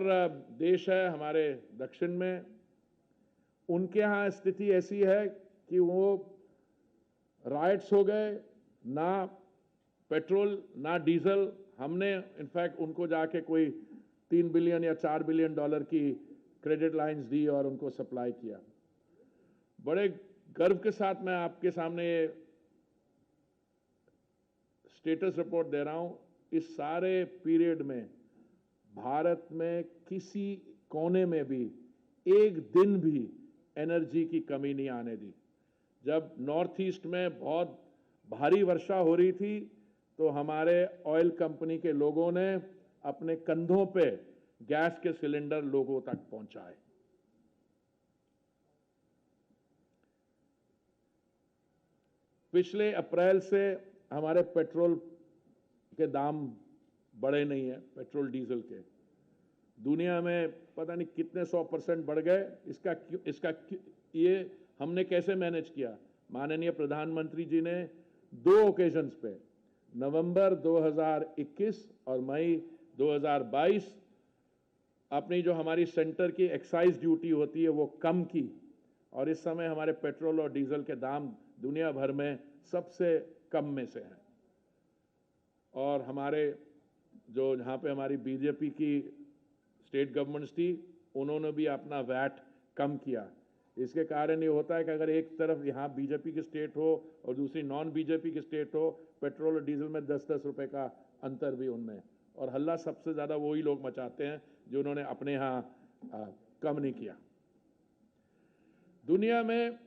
देश है हमारे दक्षिण में, उनके यहाँ स्थिति ऐसी है कि वो राइट्स हो गए, ना पेट्रोल ना डीजल। हमने इनफैक्ट उनको जाके कोई 3 बिलियन या $4 बिलियन की क्रेडिट लाइंस दी और उनको सप्लाई किया। बड़े गर्व के साथ मैं आपके सामने ये स्टेटस रिपोर्ट दे रहा हूं, इस सारे पीरियड में भारत में किसी कोने में भी एक दिन भी एनर्जी की कमी नहीं आने दी। जब नॉर्थ ईस्ट में बहुत भारी वर्षा हो रही थी तो हमारे ऑयल कंपनी के लोगों ने अपने कंधों पे गैस के सिलेंडर लोगों तक पहुंचाए। पिछले अप्रैल से हमारे पेट्रोल के दाम बढ़े नहीं है, पेट्रोल डीजल के। दुनिया में पता नहीं कितने 100% बढ़ गए। ये हमने कैसे मैनेज किया? माननीय प्रधानमंत्री जी ने 2 ओकेजन्स पे, नवंबर 2021 और मई 2022, अपनी जो हमारी सेंटर की एक्साइज ड्यूटी होती है वो कम की, और इस समय हमारे पेट्रोल और डीजल के दाम दुनिया भर में सबसे कम में से हैं। और हमारे जो जहाँ पे हमारी बीजेपी की स्टेट गवर्नमेंट्स थी, उन्होंने भी अपना वैट कम किया। इसके कारण ये होता है कि अगर एक तरफ यहाँ बीजेपी की स्टेट हो और दूसरी नॉन बीजेपी की स्टेट हो, पेट्रोल और डीजल में 10-10 रुपए का अंतर भी उनमें, और हल्ला सबसे ज्यादा वही लोग मचाते हैं जो उन्होंने अपने यहाँ कम नहीं किया। दुनिया में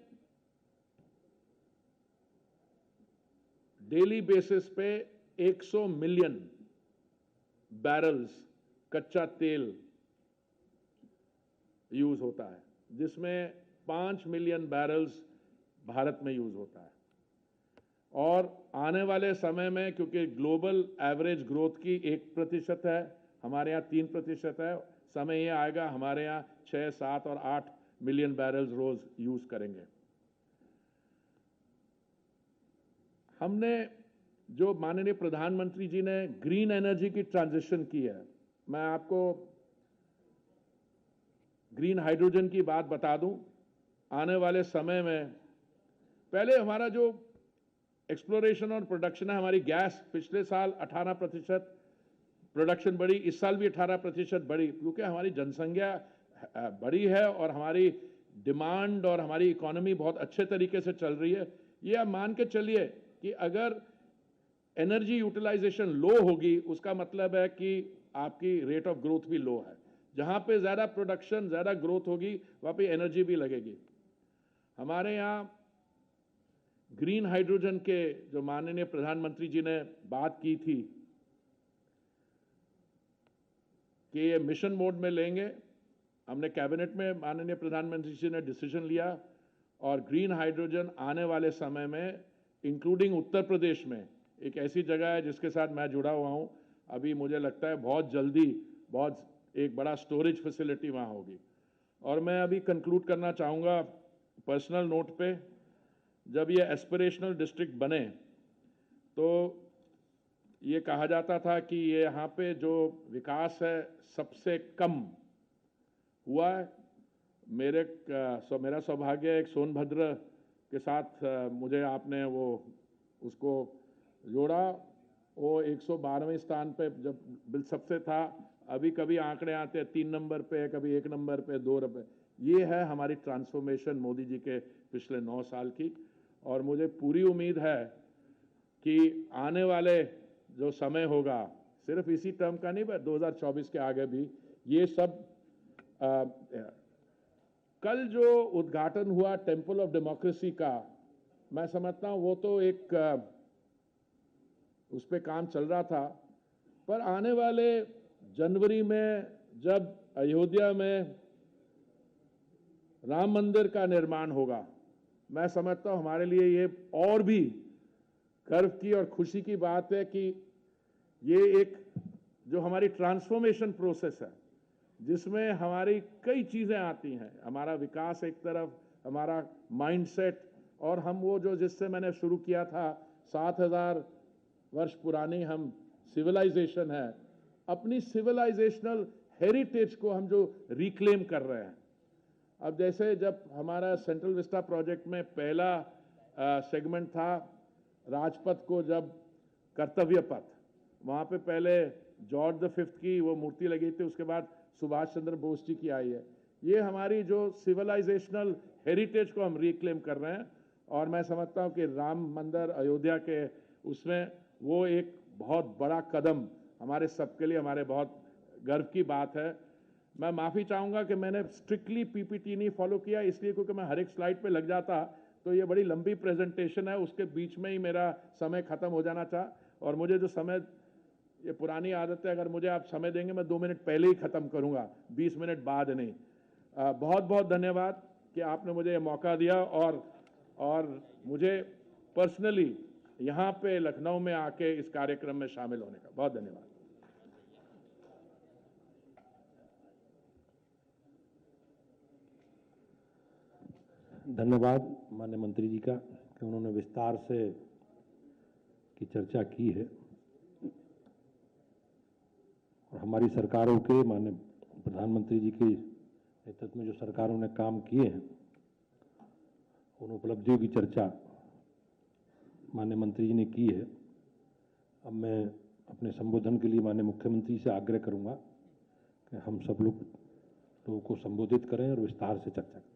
डेली बेसिस पे 100 मिलियन बैरल्स कच्चा तेल यूज होता है, जिसमें 5 मिलियन बैरल्स भारत में यूज होता है। और आने वाले समय में, क्योंकि ग्लोबल एवरेज ग्रोथ की 1% है, हमारे यहाँ 3% है, समय ये आएगा हमारे यहाँ 6, 7 और 8 मिलियन बैरल्स रोज यूज करेंगे। हमने जो माननीय प्रधानमंत्री जी ने ग्रीन एनर्जी की ट्रांजिशन की है, मैं आपको ग्रीन हाइड्रोजन की बात बता दूं। आने वाले समय में, पहले हमारा जो एक्सप्लोरेशन और प्रोडक्शन है, हमारी गैस पिछले साल 18% प्रोडक्शन बढ़ी, इस साल भी 18% बढ़ी, क्योंकि हमारी जनसंख्या बढ़ी है और हमारी डिमांड और हमारी इकोनॉमी बहुत अच्छे तरीके से चल रही है। ये आप मान के चलिए कि अगर एनर्जी यूटिलाइजेशन लो होगी, उसका मतलब है कि आपकी रेट ऑफ ग्रोथ भी लो है। जहां पे ज्यादा प्रोडक्शन, ज्यादा ग्रोथ होगी, वहां पे एनर्जी भी लगेगी। हमारे यहां ग्रीन हाइड्रोजन के जो माननीय प्रधानमंत्री जी ने बात की थी कि ये मिशन मोड में लेंगे, हमने कैबिनेट में माननीय प्रधानमंत्री जी ने डिसीजन लिया और ग्रीन हाइड्रोजन आने वाले समय में, इंक्लूडिंग उत्तर प्रदेश में, एक ऐसी जगह है जिसके साथ मैं जुड़ा हुआ हूं, अभी मुझे लगता है बहुत जल्दी बहुत एक बड़ा स्टोरेज फैसिलिटी वहां होगी। और मैं अभी कंक्लूड करना चाहूंगा पर्सनल नोट पे, जब ये एस्पिरेशनल डिस्ट्रिक्ट बने तो ये कहा जाता था कि ये यहाँ पे जो विकास है सबसे कम हुआ है। मेरा सौभाग्य एक सोनभद्र के साथ मुझे आपने वो उसको जोड़ा, वो 112वें स्थान पे जब बिल सबसे था। अभी कभी आंकड़े आते हैं 3 नंबर पे, कभी 1 नंबर पे, 2 नंबर। ये है हमारी ट्रांसफॉर्मेशन मोदी जी के पिछले 9 साल की, और मुझे पूरी उम्मीद है कि आने वाले जो समय होगा, सिर्फ इसी टर्म का नहीं, 2024 के आगे भी ये सब कल जो उद्घाटन हुआ टेम्पल ऑफ डेमोक्रेसी का, मैं समझता हूं वो तो एक उस पर काम चल रहा था, पर आने वाले जनवरी में जब अयोध्या में राम मंदिर का निर्माण होगा, मैं समझता हूं हमारे लिए ये और भी गर्व की और खुशी की बात है कि ये एक जो हमारी ट्रांसफॉर्मेशन प्रोसेस है, जिसमें हमारी कई चीजें आती हैं, हमारा विकास एक तरफ, हमारा माइंडसेट, और हम वो जो जिससे मैंने शुरू किया था 7000 वर्ष पुरानी हम सिविलाइजेशन है, अपनी सिविलाइजेशनल हेरिटेज को हम जो रिक्लेम कर रहे हैं। अब जैसे जब हमारा सेंट्रल विस्टा प्रोजेक्ट में पहला सेगमेंट था राजपथ को, जब कर्तव्य पथ, वहां पे पहले जॉर्ज द 5th की वो मूर्ति लगी थी, उसके बाद सुभाष चंद्र बोस जी की आई है। ये हमारी जो सिविलाइजेशनल हेरिटेज को हम रिक्लेम कर रहे हैं, और मैं समझता हूं कि राम मंदिर अयोध्या के उसमें वो एक बहुत बड़ा कदम हमारे सबके लिए, हमारे बहुत गर्व की बात है। मैं माफी चाहूंगा कि मैंने स्ट्रिक्टली पीपीटी नहीं फॉलो किया, इसलिए क्योंकि मैं हर एक स्लाइड पे लग जाता तो ये बड़ी लंबी प्रेजेंटेशन है, उसके बीच में ही मेरा समय खत्म हो जाना था। और मुझे जो समय, ये पुरानी आदत है, अगर मुझे आप समय देंगे मैं 2 मिनट पहले ही खत्म करूंगा, 20 मिनट बाद नहीं। बहुत बहुत धन्यवाद कि आपने मुझे ये मौका दिया, और मुझे पर्सनली यहाँ पे लखनऊ में आके इस कार्यक्रम में शामिल होने का बहुत धन्यवाद। धन्यवाद माननीय मंत्री जी का कि उन्होंने विस्तार से की चर्चा की है, और हमारी सरकारों के, माननीय प्रधानमंत्री जी के नेतृत्व में जो सरकारों ने काम किए हैं, उन उपलब्धियों की चर्चा माननीय मंत्री जी ने की है। अब मैं अपने संबोधन के लिए माननीय मुख्यमंत्री से आग्रह करूंगा कि हम सब लोगों को संबोधित करें और विस्तार से चर्चा करें।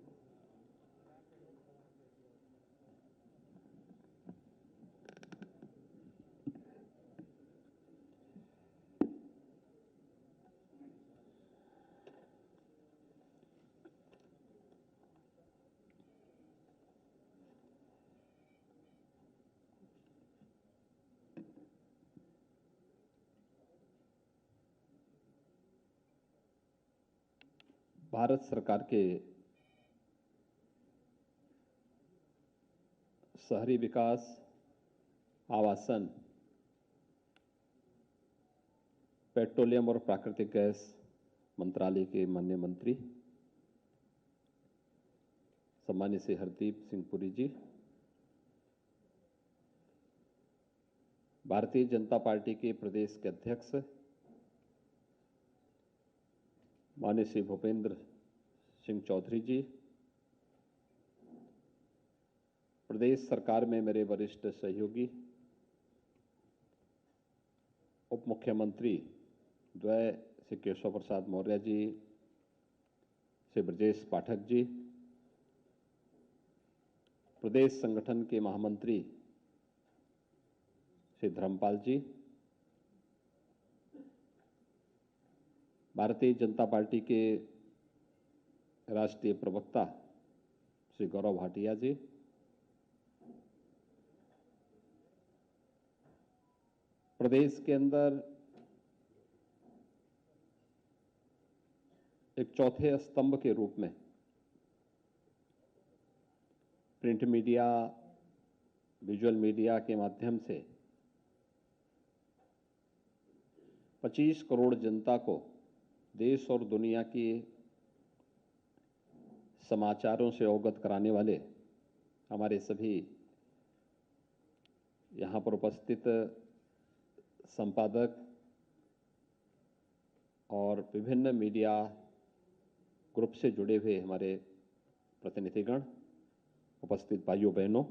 भारत सरकार के शहरी विकास, आवासन, पेट्रोलियम और प्राकृतिक गैस मंत्रालय के माननीय मंत्री सम्मानित श्री हरदीप सिंह पुरी जी, भारतीय जनता पार्टी के प्रदेश के अध्यक्ष माननीय श्री भूपेंद्र सिंह चौधरी जी, प्रदेश सरकार में मेरे वरिष्ठ सहयोगी उप मुख्यमंत्री द्वय श्री केशव प्रसाद मौर्य जी, श्री ब्रजेश पाठक जी, प्रदेश संगठन के महामंत्री श्री धर्मपाल जी, भारतीय जनता पार्टी के राष्ट्रीय प्रवक्ता श्री गौरव भाटिया जी, प्रदेश के अंदर एक चौथे स्तंभ के रूप में प्रिंट मीडिया, विजुअल मीडिया के माध्यम से 25 करोड़ जनता को देश और दुनिया की समाचारों से अवगत कराने वाले हमारे सभी यहाँ पर उपस्थित संपादक और विभिन्न मीडिया ग्रुप से जुड़े हुए हमारे प्रतिनिधिगण, उपस्थित भाइयों बहनों,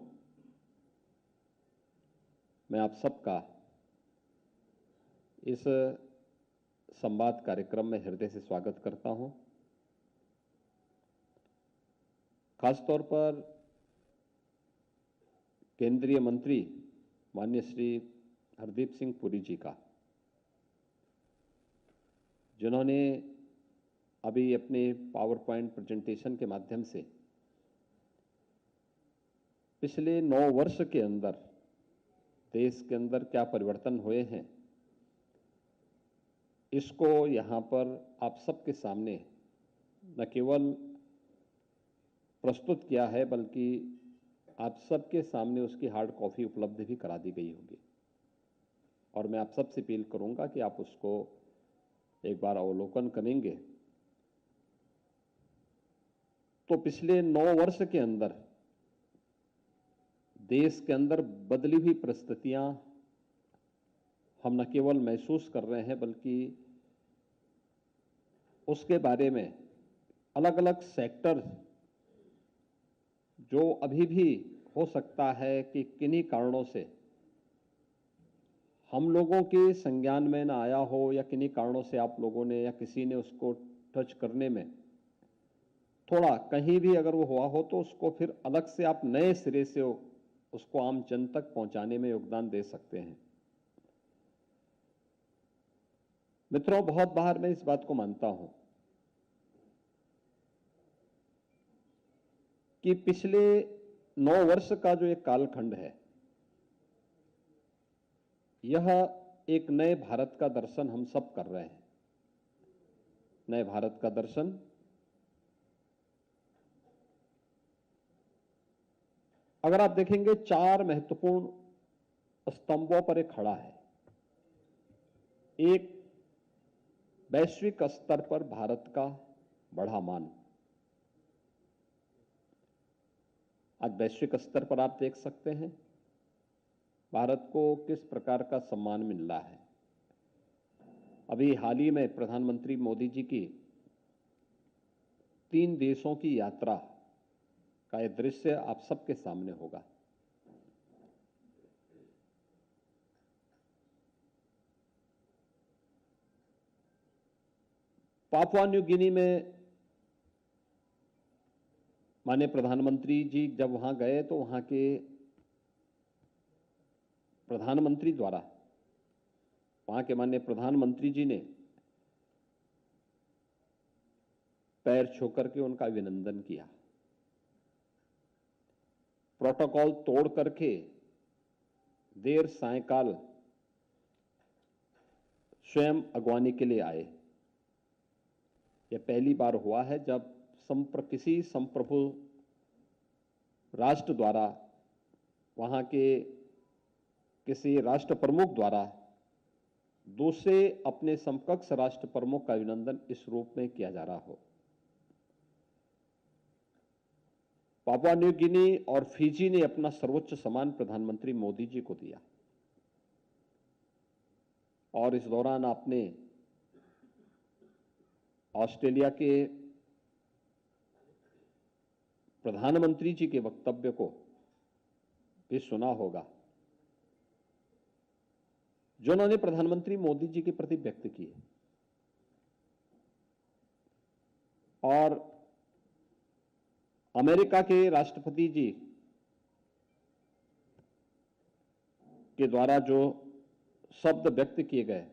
मैं आप सबका इस संवाद कार्यक्रम में हृदय से स्वागत करता हूं। खासतौर पर केंद्रीय मंत्री माननीय श्री हरदीप सिंह पुरी जी का, जिन्होंने अभी अपने पावर पॉइंट प्रेजेंटेशन के माध्यम से पिछले 9 वर्ष के अंदर देश के अंदर क्या परिवर्तन हुए हैं, इसको यहाँ पर आप सबके सामने न केवल प्रस्तुत किया है, बल्कि आप सबके सामने उसकी हार्ड कॉपी उपलब्ध भी करा दी गई होगी। और मैं आप सबसे अपील करूंगा कि आप उसको एक बार अवलोकन करेंगे तो पिछले 9 वर्ष के अंदर देश के अंदर बदली हुई परिस्थितियां हम न केवल महसूस कर रहे हैं, बल्कि उसके बारे में अलग अलग सेक्टर जो अभी भी हो सकता है कि किन्हीं कारणों से हम लोगों के संज्ञान में ना आया हो, या किन्हीं कारणों से आप लोगों ने या किसी ने उसको टच करने में थोड़ा कहीं भी अगर वो हुआ हो, तो उसको फिर अलग से आप नए सिरे से उसको आम जन तक पहुंचाने में योगदान दे सकते हैं। मित्रों, बहुत बार मैं इस बात को मानता हूं कि पिछले 9 वर्ष का जो एक कालखंड है, यह एक नए भारत का दर्शन हम सब कर रहे हैं। नए भारत का दर्शन अगर आप देखेंगे 4 महत्वपूर्ण स्तंभों पर एक खड़ा है। एक, वैश्विक स्तर पर भारत का बढ़ा मान। आज वैश्विक स्तर पर आप देख सकते हैं भारत को किस प्रकार का सम्मान मिल रहा है। अभी हाल ही में प्रधानमंत्री मोदी जी की 3 देशों की यात्रा का यह दृश्य आप सबके सामने होगा। पापुआ न्यू गिनी में माननीय प्रधानमंत्री जी जब वहां गए, तो वहां के प्रधानमंत्री द्वारा, वहां के माननीय प्रधानमंत्री जी ने पैर छू करके उनका अभिनंदन किया। प्रोटोकॉल तोड़ करके देर सायंकाल स्वयं अगवानी के लिए आए। यह पहली बार हुआ है जब किसी संप्रभु राष्ट्र द्वारा, वहां के किसी राष्ट्र प्रमुख द्वारा दूसरे अपने समकक्ष राष्ट्र प्रमुख का अभिनंदन इस रूप में किया जा रहा हो। पापुआ न्यू गिनी और फिजी ने अपना सर्वोच्च सम्मान प्रधानमंत्री मोदी जी को दिया, और इस दौरान आपने ऑस्ट्रेलिया के प्रधानमंत्री जी के वक्तव्य को भी सुना होगा, जो उन्होंने प्रधानमंत्री मोदी जी के प्रति व्यक्त किए। और अमेरिका के राष्ट्रपति जी के द्वारा जो शब्द व्यक्त किए गए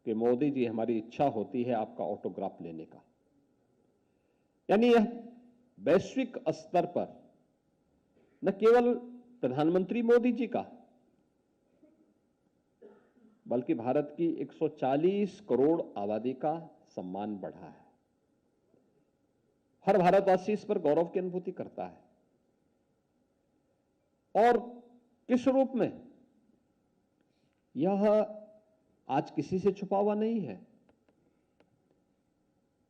कि मोदी जी हमारी इच्छा होती है आपका ऑटोग्राफ लेने का, यानी यह वैश्विक स्तर पर न केवल प्रधानमंत्री मोदी जी का बल्कि भारत की 140 करोड़ आबादी का सम्मान बढ़ा है। हर भारतवासी इस पर गौरव की अनुभूति करता है। और किस रूप में, यह आज किसी से छुपा हुआ नहीं है।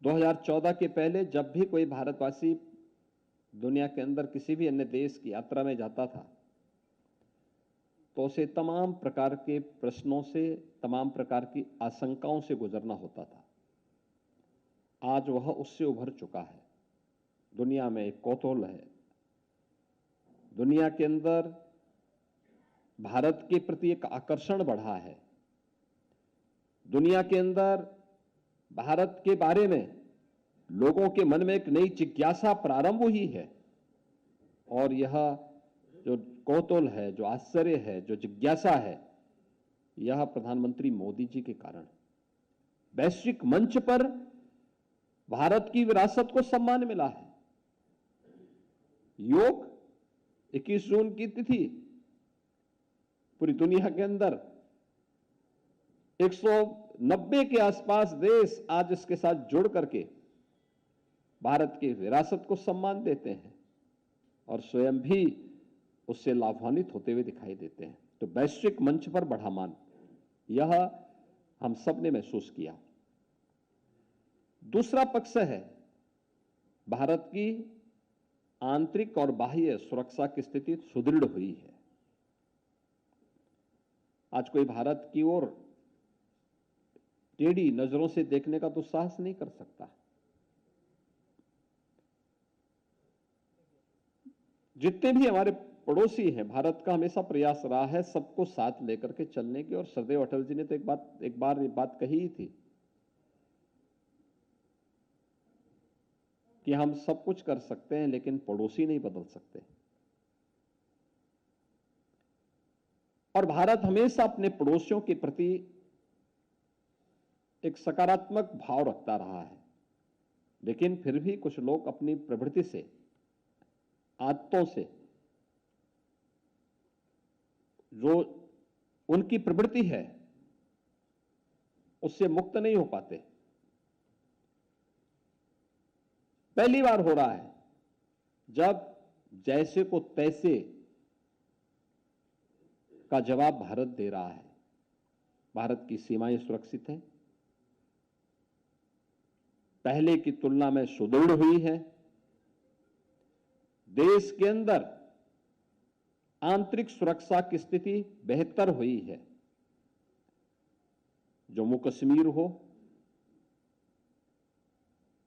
2014 के पहले जब भी कोई भारतवासी दुनिया के अंदर किसी भी अन्य देश की यात्रा में जाता था तो उसे तमाम प्रकार के प्रश्नों से, तमाम प्रकार की आशंकाओं से गुजरना होता था। आज वह उससे उभर चुका है। दुनिया में एक कौतूहल है, दुनिया के अंदर भारत के प्रति एक आकर्षण बढ़ा है, दुनिया के अंदर भारत के बारे में लोगों के मन में एक नई जिज्ञासा प्रारंभ हुई है। और यह जो कौतूहल है, जो आश्चर्य है, जो जिज्ञासा है, यह प्रधानमंत्री मोदी जी के कारण वैश्विक मंच पर भारत की विरासत को सम्मान मिला है। योग 21 जून की तिथि पूरी दुनिया के अंदर 190 के आसपास देश आज इसके साथ जुड़ करके भारत की विरासत को सम्मान देते हैं और स्वयं भी उससे लाभान्वित होते हुए दिखाई देते हैं। तो वैश्विक मंच पर बढ़ा मान, यह हम सब ने महसूस किया। दूसरा पक्ष है भारत की आंतरिक और बाह्य सुरक्षा की स्थिति सुदृढ़ हुई है। आज कोई भारत की ओर टेढ़ी नजरों से देखने का दुस्साहस नहीं कर सकता। जितने भी हमारे पड़ोसी हैं, भारत का हमेशा प्रयास रहा है सबको साथ लेकर के चलने की। और सरदेव अटल जी ने तो एक बार ये बात कही ही थी कि हम सब कुछ कर सकते हैं लेकिन पड़ोसी नहीं बदल सकते। और भारत हमेशा अपने पड़ोसियों के प्रति एक सकारात्मक भाव रखता रहा है। लेकिन फिर भी कुछ लोग अपनी प्रवृत्ति से, आदतों से, जो उनकी प्रवृत्ति है उससे मुक्त नहीं हो पाते। पहली बार हो रहा है जब जैसे को तैसे का जवाब भारत दे रहा है। भारत की सीमाएं सुरक्षित हैं, पहले की तुलना में सुदृढ़ हुई है। देश के अंदर आंतरिक सुरक्षा की स्थिति बेहतर हुई है। जम्मू कश्मीर हो,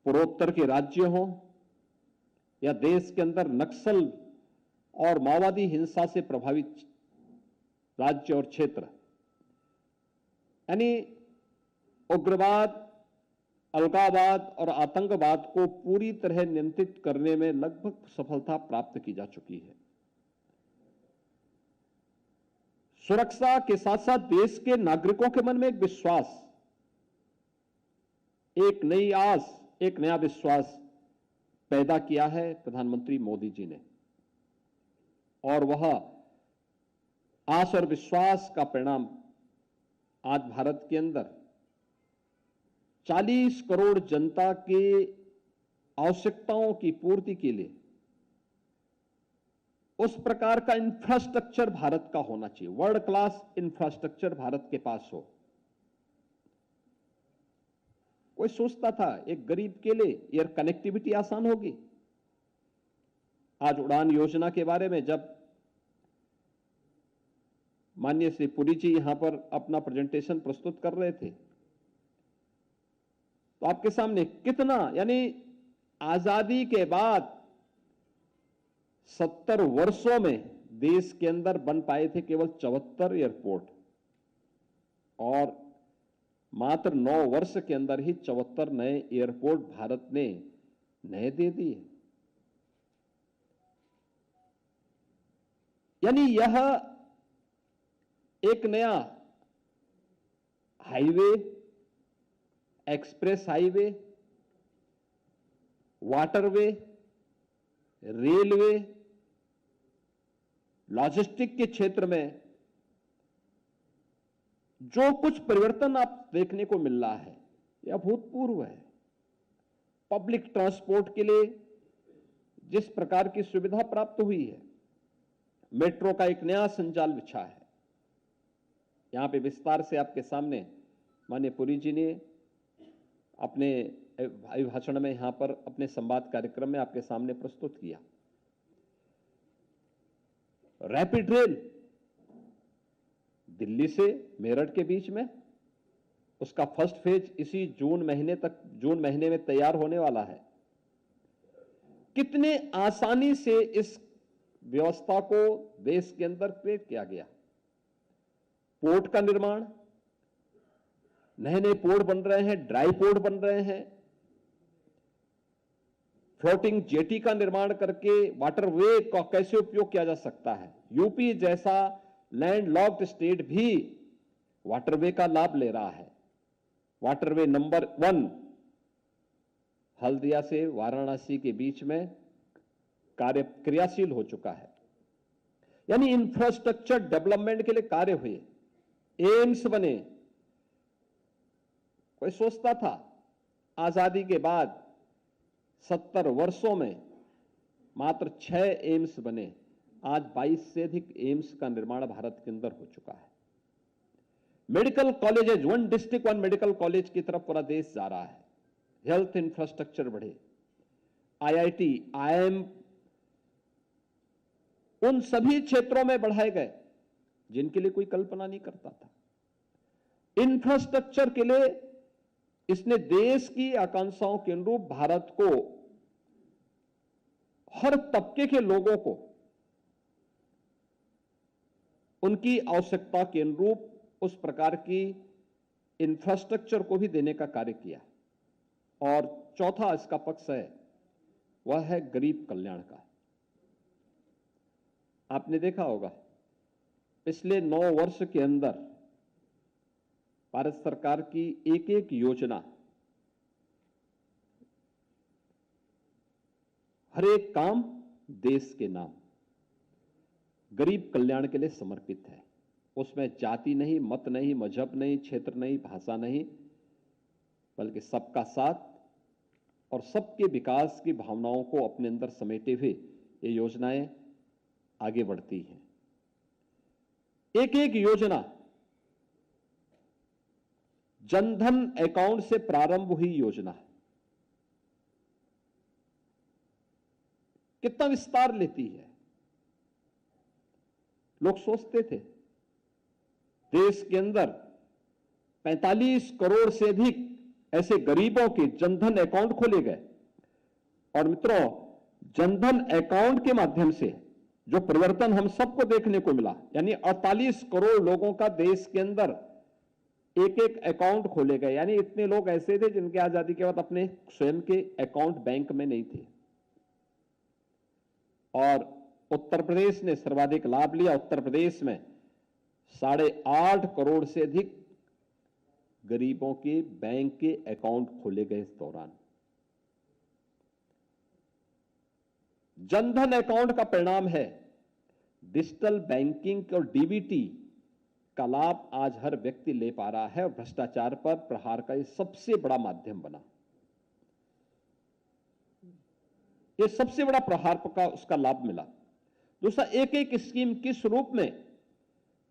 पूर्वोत्तर के राज्य हो या देश के अंदर नक्सल और माओवादी हिंसा से प्रभावित राज्य और क्षेत्र, यानी उग्रवाद, अलगाववाद और आतंकवाद को पूरी तरह नियंत्रित करने में लगभग सफलता प्राप्त की जा चुकी है। सुरक्षा के साथ साथ देश के नागरिकों के मन में एक विश्वास, एक नई आस, एक नया विश्वास पैदा किया है प्रधानमंत्री मोदी जी ने। और वह आस और विश्वास का परिणाम आज भारत के अंदर 40 करोड़ जनता के आवश्यकताओं की पूर्ति के लिए उस प्रकार का इंफ्रास्ट्रक्चर भारत का होना चाहिए। वर्ल्ड क्लास इंफ्रास्ट्रक्चर भारत के पास हो। कोई सोचता था एक गरीब के लिए एयर कनेक्टिविटी आसान होगी। आज उड़ान योजना के बारे में जब माननीय श्री पुरी जी यहां पर अपना प्रेजेंटेशन प्रस्तुत कर रहे थे तो आपके सामने कितना, यानी आजादी के बाद 70 वर्षों में देश के अंदर बन पाए थे केवल 74 एयरपोर्ट और मात्र 9 वर्ष के अंदर ही 74 नए एयरपोर्ट भारत ने नए दे दिए। यानी यह एक नया highway, express highway, waterway, railway, logistic के क्षेत्र में जो कुछ परिवर्तन आप देखने को मिल रहा है यह अभूतपूर्व है। पब्लिक ट्रांसपोर्ट के लिए जिस प्रकार की सुविधा प्राप्त हुई है, मेट्रो का एक नया संजाल बिछा है। यहां पे विस्तार से आपके सामने माननीय पुरी जी ने अपने भाषण में यहां पर अपने संवाद कार्यक्रम में आपके सामने प्रस्तुत किया। रैपिड रेल दिल्ली से मेरठ के बीच में, उसका फर्स्ट फेज इसी जून महीने में तैयार होने वाला है। कितने आसानी से इस व्यवस्था को देश के अंदर क्रिएट किया गया। पोर्ट का निर्माण, नए नए पोर्ट बन रहे हैं, ड्राई पोर्ट बन रहे हैं, फ्लोटिंग जेटी का निर्माण करके वाटरवे का कैसे उपयोग किया जा सकता है। यूपी जैसा लैंडलॉक्ड स्टेट भी वाटरवे का लाभ ले रहा है। वाटरवे नंबर 1 हल्दिया से वाराणसी के बीच में कार्य क्रियाशील हो चुका है। यानी इंफ्रास्ट्रक्चर डेवलपमेंट के लिए कार्य हुए, एम्स बने। कोई सोचता था आजादी के बाद 70 वर्षों में मात्र 6 एम्स बने, आज 22 से अधिक एम्स का निर्माण भारत के अंदर हो चुका है। Medical colleges, 1 district 1 medical college की तरफ पूरा देश जा रहा है। हेल्थ इंफ्रास्ट्रक्चर बढ़े, आईआईटी, आईआईएम उन सभी क्षेत्रों में बढ़ाए गए जिनके लिए कोई कल्पना नहीं करता था। इंफ्रास्ट्रक्चर के लिए इसने देश की आकांक्षाओं के अनुरूप भारत को, हर तबके के लोगों को उनकी आवश्यकता के अनुरूप उस प्रकार की इंफ्रास्ट्रक्चर को भी देने का कार्य किया। और चौथा इसका पक्ष है वह है गरीब कल्याण का। आपने देखा होगा पिछले 9 वर्ष के अंदर भारत सरकार की एक एक योजना, हर एक काम देश के नाम गरीब कल्याण के लिए समर्पित है। उसमें जाति नहीं, मत नहीं, मजहब नहीं, क्षेत्र नहीं, भाषा नहीं, बल्कि सबका साथ और सबके विकास की भावनाओं को अपने अंदर समेटे हुए ये योजनाएं आगे बढ़ती हैं। एक एक योजना जनधन अकाउंट से प्रारंभ हुई योजना कितना विस्तार लेती है। लोग सोचते थे देश के अंदर 45 करोड़ से अधिक ऐसे गरीबों के जनधन अकाउंट खोले गए। और मित्रों, जनधन अकाउंट के माध्यम से जो परिवर्तन हम सबको देखने को मिला, यानी 48 करोड़ लोगों का देश के अंदर एक एक अकाउंट खोले गए। यानी इतने लोग ऐसे थे जिनके आजादी के बाद अपने स्वयं के अकाउंट बैंक में नहीं थे। और उत्तर प्रदेश ने सर्वाधिक लाभ लिया। उत्तर प्रदेश में 8.5 करोड़ से अधिक गरीबों के बैंक के अकाउंट खोले गए इस दौरान। जनधन अकाउंट का परिणाम है डिजिटल बैंकिंग और डीबीटी का लाभ आज हर व्यक्ति ले पा रहा है और भ्रष्टाचार पर प्रहार का यह सबसे बड़ा माध्यम बना। यह सबसे बड़ा प्रहार का उसका लाभ मिला। दूसरा, एक एक स्कीम किस रूप में,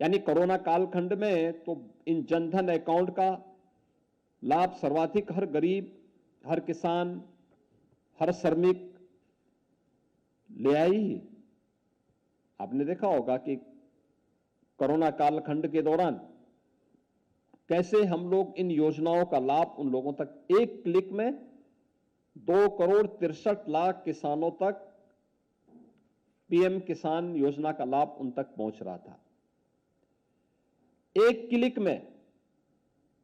यानी कोरोना कालखंड में तो इन जनधन अकाउंट का लाभ सर्वाधिक हर गरीब, हर किसान, हर श्रमिक ले आई ही। आपने देखा होगा कि कोरोना कालखंड के दौरान कैसे हम लोग इन योजनाओं का लाभ उन लोगों तक एक क्लिक में 2,63,00,000 किसानों तक पीएम किसान योजना का लाभ उन तक पहुंच रहा था। एक क्लिक में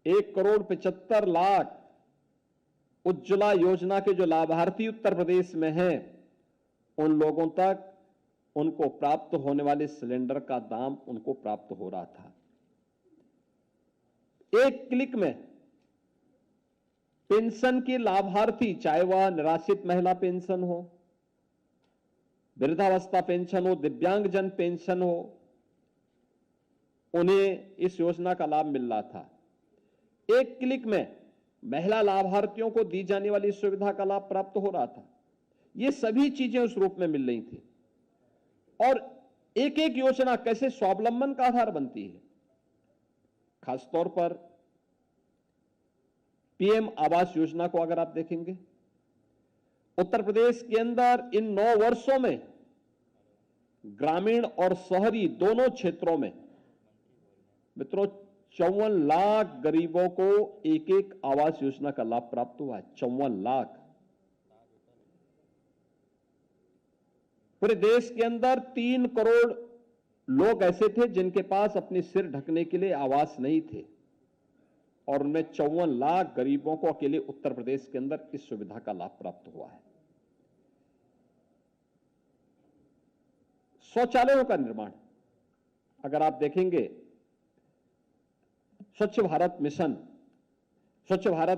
1,75,00,000 उज्ज्वला योजना के जो लाभार्थी उत्तर प्रदेश में हैं उन लोगों तक उनको प्राप्त होने वाले सिलेंडर का दाम उनको प्राप्त हो रहा था। एक क्लिक में पेंशन के लाभार्थी, चाहे वह निराश्रित महिला पेंशन हो, वृद्धावस्था पेंशन हो, दिव्यांगजन पेंशन हो, उन्हें इस योजना का लाभ मिल रहा था। एक क्लिक में महिला लाभार्थियों को दी जाने वाली सुविधा का लाभ प्राप्त हो रहा था। ये सभी चीजें उस रूप में मिल रही थी और एक एक योजना कैसे स्वावलंबन का आधार बनती है। खासतौर पर पीएम आवास योजना को अगर आप देखेंगे, उत्तर प्रदेश के अंदर इन 9 वर्षों में ग्रामीण और शहरी दोनों क्षेत्रों में मित्रों 54 लाख गरीबों को एक एक आवास योजना का लाभ प्राप्त हुआ है। 54 लाख। पूरे देश के अंदर 3 करोड़ लोग ऐसे थे जिनके पास अपने सिर ढकने के लिए आवास नहीं थे और उनमें 54 लाख गरीबों को अकेले उत्तर प्रदेश के अंदर इस सुविधा का लाभ प्राप्त हुआ है। शौचालयों का निर्माण अगर आप देखेंगे, स्वच्छ भारत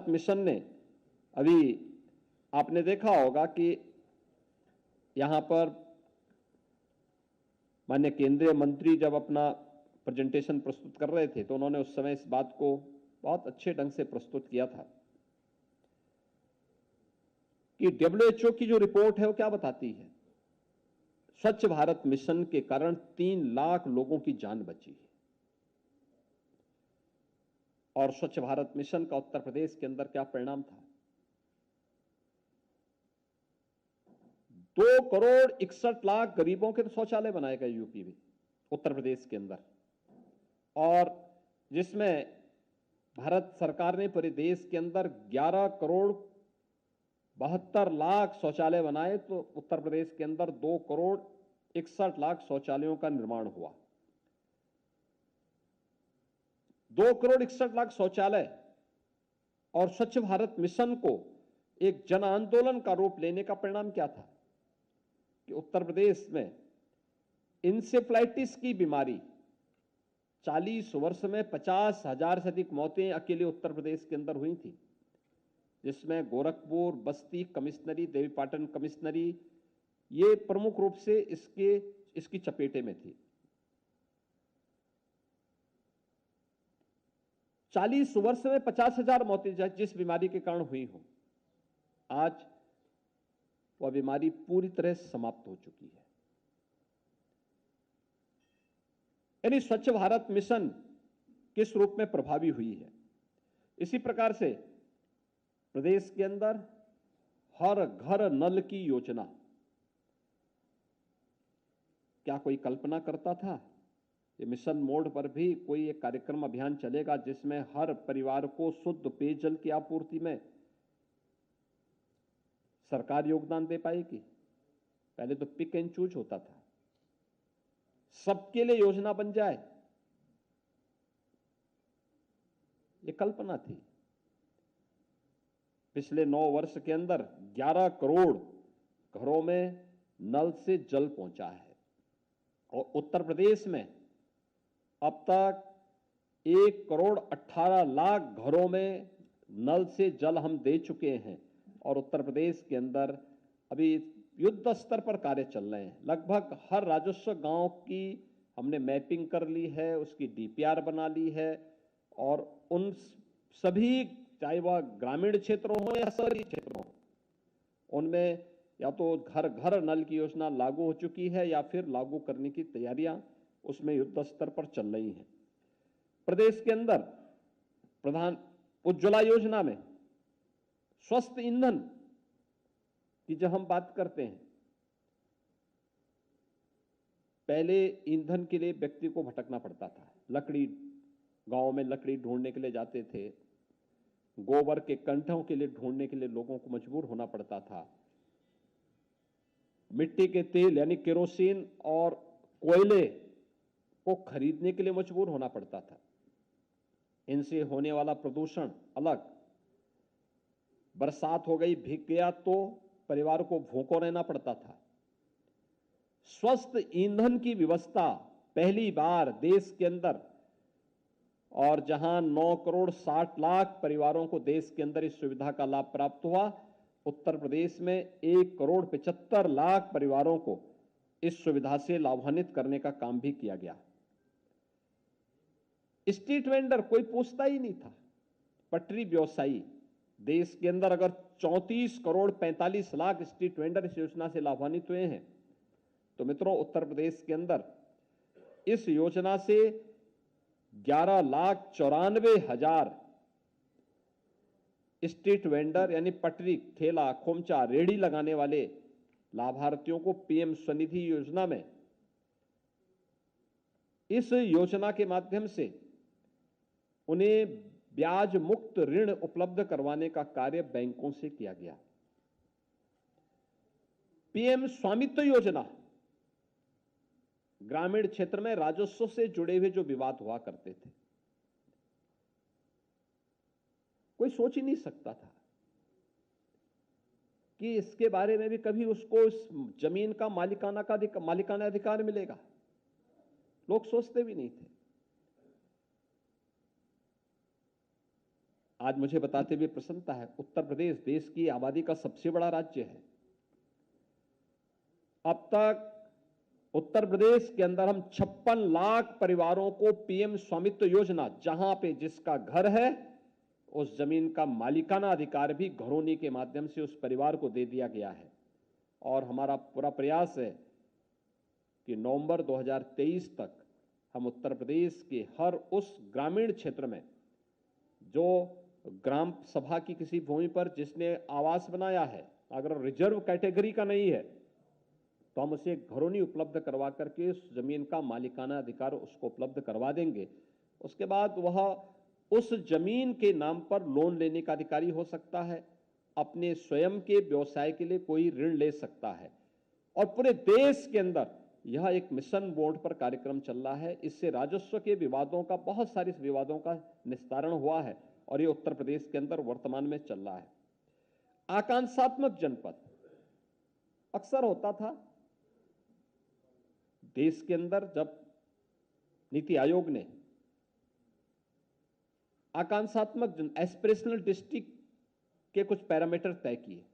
मिशन ने अभी आपने देखा होगा कि यहां पर माननीय केंद्रीय मंत्री जब अपना प्रेजेंटेशन प्रस्तुत कर रहे थे तो उन्होंने उस समय इस बात को बहुत अच्छे ढंग से प्रस्तुत किया था कि WHO की जो रिपोर्ट है वो क्या बताती है। स्वच्छ भारत मिशन के कारण 3 लाख लोगों की जान बची है और स्वच्छ भारत मिशन का उत्तर प्रदेश के अंदर क्या परिणाम था। 2 करोड़ 61 लाख गरीबों के शौचालय बनाए गए यूपी में, उत्तर प्रदेश के अंदर, और जिसमें भारत सरकार ने पूरे देश के अंदर 11 करोड़ 72 लाख शौचालय बनाए तो उत्तर प्रदेश के अंदर 2 करोड़ 61 लाख शौचालयों का निर्माण हुआ। 2 करोड़ 61 लाख शौचालय और स्वच्छ भारत मिशन को एक जन आंदोलन का रूप लेने का परिणाम क्या था कि उत्तर प्रदेश में इंसेफ्लाइटिस की बीमारी 40 वर्ष में 50,000 से अधिक मौतें अकेले उत्तर प्रदेश के अंदर हुई थी, जिसमें गोरखपुर, बस्ती कमिश्नरी, देवीपाटन कमिश्नरी ये प्रमुख रूप से इसकी चपेटे में थी। 40 वर्ष में 50,000 मौतें जिस बीमारी के कारण हुई हो, आज वह बीमारी पूरी तरह समाप्त हो चुकी है। यानी स्वच्छ भारत मिशन किस रूप में प्रभावी हुई है। इसी प्रकार से प्रदेश के अंदर हर घर नल की योजना, क्या कोई कल्पना करता था कि मिशन मोड पर भी कोई एक कार्यक्रम अभियान चलेगा जिसमें हर परिवार को शुद्ध पेयजल की आपूर्ति में सरकार योगदान दे पाएगी। पहले तो पिक एंड चूज होता था, सबके लिए योजना बन जाए, ये कल्पना थी। पिछले 9 वर्ष के अंदर 11 करोड़ घरों में नल से जल पहुंचा है और उत्तर प्रदेश में अब तक 1 करोड़ 18 लाख घरों में नल से जल हम दे चुके हैं और उत्तर प्रदेश के अंदर अभी युद्ध स्तर पर कार्य चल रहे हैं। लगभग हर राजस्व गांव की हमने मैपिंग कर ली है, उसकी डीपीआर बना ली है और उन सभी, चाहे वह ग्रामीण क्षेत्रों हो या शहरी क्षेत्रों हो, उनमें या तो घर घर नल की योजना लागू हो चुकी है या फिर लागू करने की तैयारियां उसमें युद्ध स्तर पर चल रही हैं। प्रदेश के अंदर प्रधान उज्ज्वला योजना में स्वस्थ ईंधन की जब हम बात करते हैं, पहले ईंधन के लिए व्यक्ति को भटकना पड़ता था। लकड़ी, गांव में लकड़ी ढूंढने के लिए जाते थे, गोबर के कंठों के लिए ढूंढने के लिए लोगों को मजबूर होना पड़ता था, मिट्टी के तेल यानी केरोसिन और कोयले को खरीदने के लिए मजबूर होना पड़ता था। इनसे होने वाला प्रदूषण अलग, बरसात हो गई, भीग गया तो परिवार को भूखों रहना पड़ता था। स्वस्थ ईंधन की व्यवस्था पहली बार देश के अंदर और जहां 9 करोड़ 60 लाख परिवारों को देश के अंदर इस सुविधा का लाभ प्राप्त हुआ, उत्तर प्रदेश में 1 करोड़ 75 लाख परिवारों को इस सुविधा से लाभान्वित करने का काम भी किया गया। स्ट्रीट वेंडर कोई पूछता ही नहीं था। पटरी व्यवसायी देश के अंदर अगर 34 करोड़ 45 लाख स्ट्रीट वेंडर इस योजना से लाभान्वित हुए हैं, तो मित्रों उत्तर प्रदेश के अंदर इस योजना से 11,94,000 स्ट्रीट वेंडर यानी पटरी, ठेला, खोमचा, रेहड़ी लगाने वाले लाभार्थियों को पीएम स्वनिधि योजना में, इस योजना के माध्यम से उन्हें ब्याज मुक्त ऋण उपलब्ध करवाने का कार्य बैंकों से किया गया। पीएम स्वामित्व योजना, ग्रामीण क्षेत्र में राजस्व से जुड़े हुए जो विवाद हुआ करते थे, कोई सोच ही नहीं सकता था कि इसके बारे में भी कभी उसको इस जमीन का मालिकाना अधिकार मिलेगा। लोग सोचते भी नहीं थे। आज मुझे बताते हुए प्रसन्नता है, उत्तर प्रदेश देश की आबादी का सबसे बड़ा राज्य है। अब तक उत्तर प्रदेश के अंदर हम 56 लाख परिवारों को पीएम स्वामित्व योजना, जहां पे जिसका घर है उस जमीन का मालिकाना अधिकार भी घरौनी के माध्यम से उस परिवार को दे दिया गया है। और हमारा पूरा प्रयास है कि नवंबर 2023 तक हम उत्तर प्रदेश के हर उस ग्रामीण क्षेत्र में जो ग्राम सभा की किसी भूमि पर जिसने आवास बनाया है, अगर रिजर्व कैटेगरी का नहीं है, तो हम उसे घरौनी उपलब्ध करवा करके उस जमीन का मालिकाना अधिकार उसको उपलब्ध करवा देंगे। उसके बाद वह उस जमीन के नाम पर लोन लेने का अधिकारी हो सकता है, अपने स्वयं के व्यवसाय के लिए कोई ऋण ले सकता है। और पूरे देश के अंदर यह एक मिशन मोड पर कार्यक्रम चल रहा है। इससे राजस्व के विवादों का, बहुत सारे विवादों का निस्तारण हुआ है और ये उत्तर प्रदेश के अंदर वर्तमान में चल रहा है। आकांक्षात्मक जनपद अक्सर होता था देश के अंदर, जब नीति आयोग ने आकांक्षात्मक एस्पिरेशनल डिस्ट्रिक्ट के कुछ पैरामीटर तय किए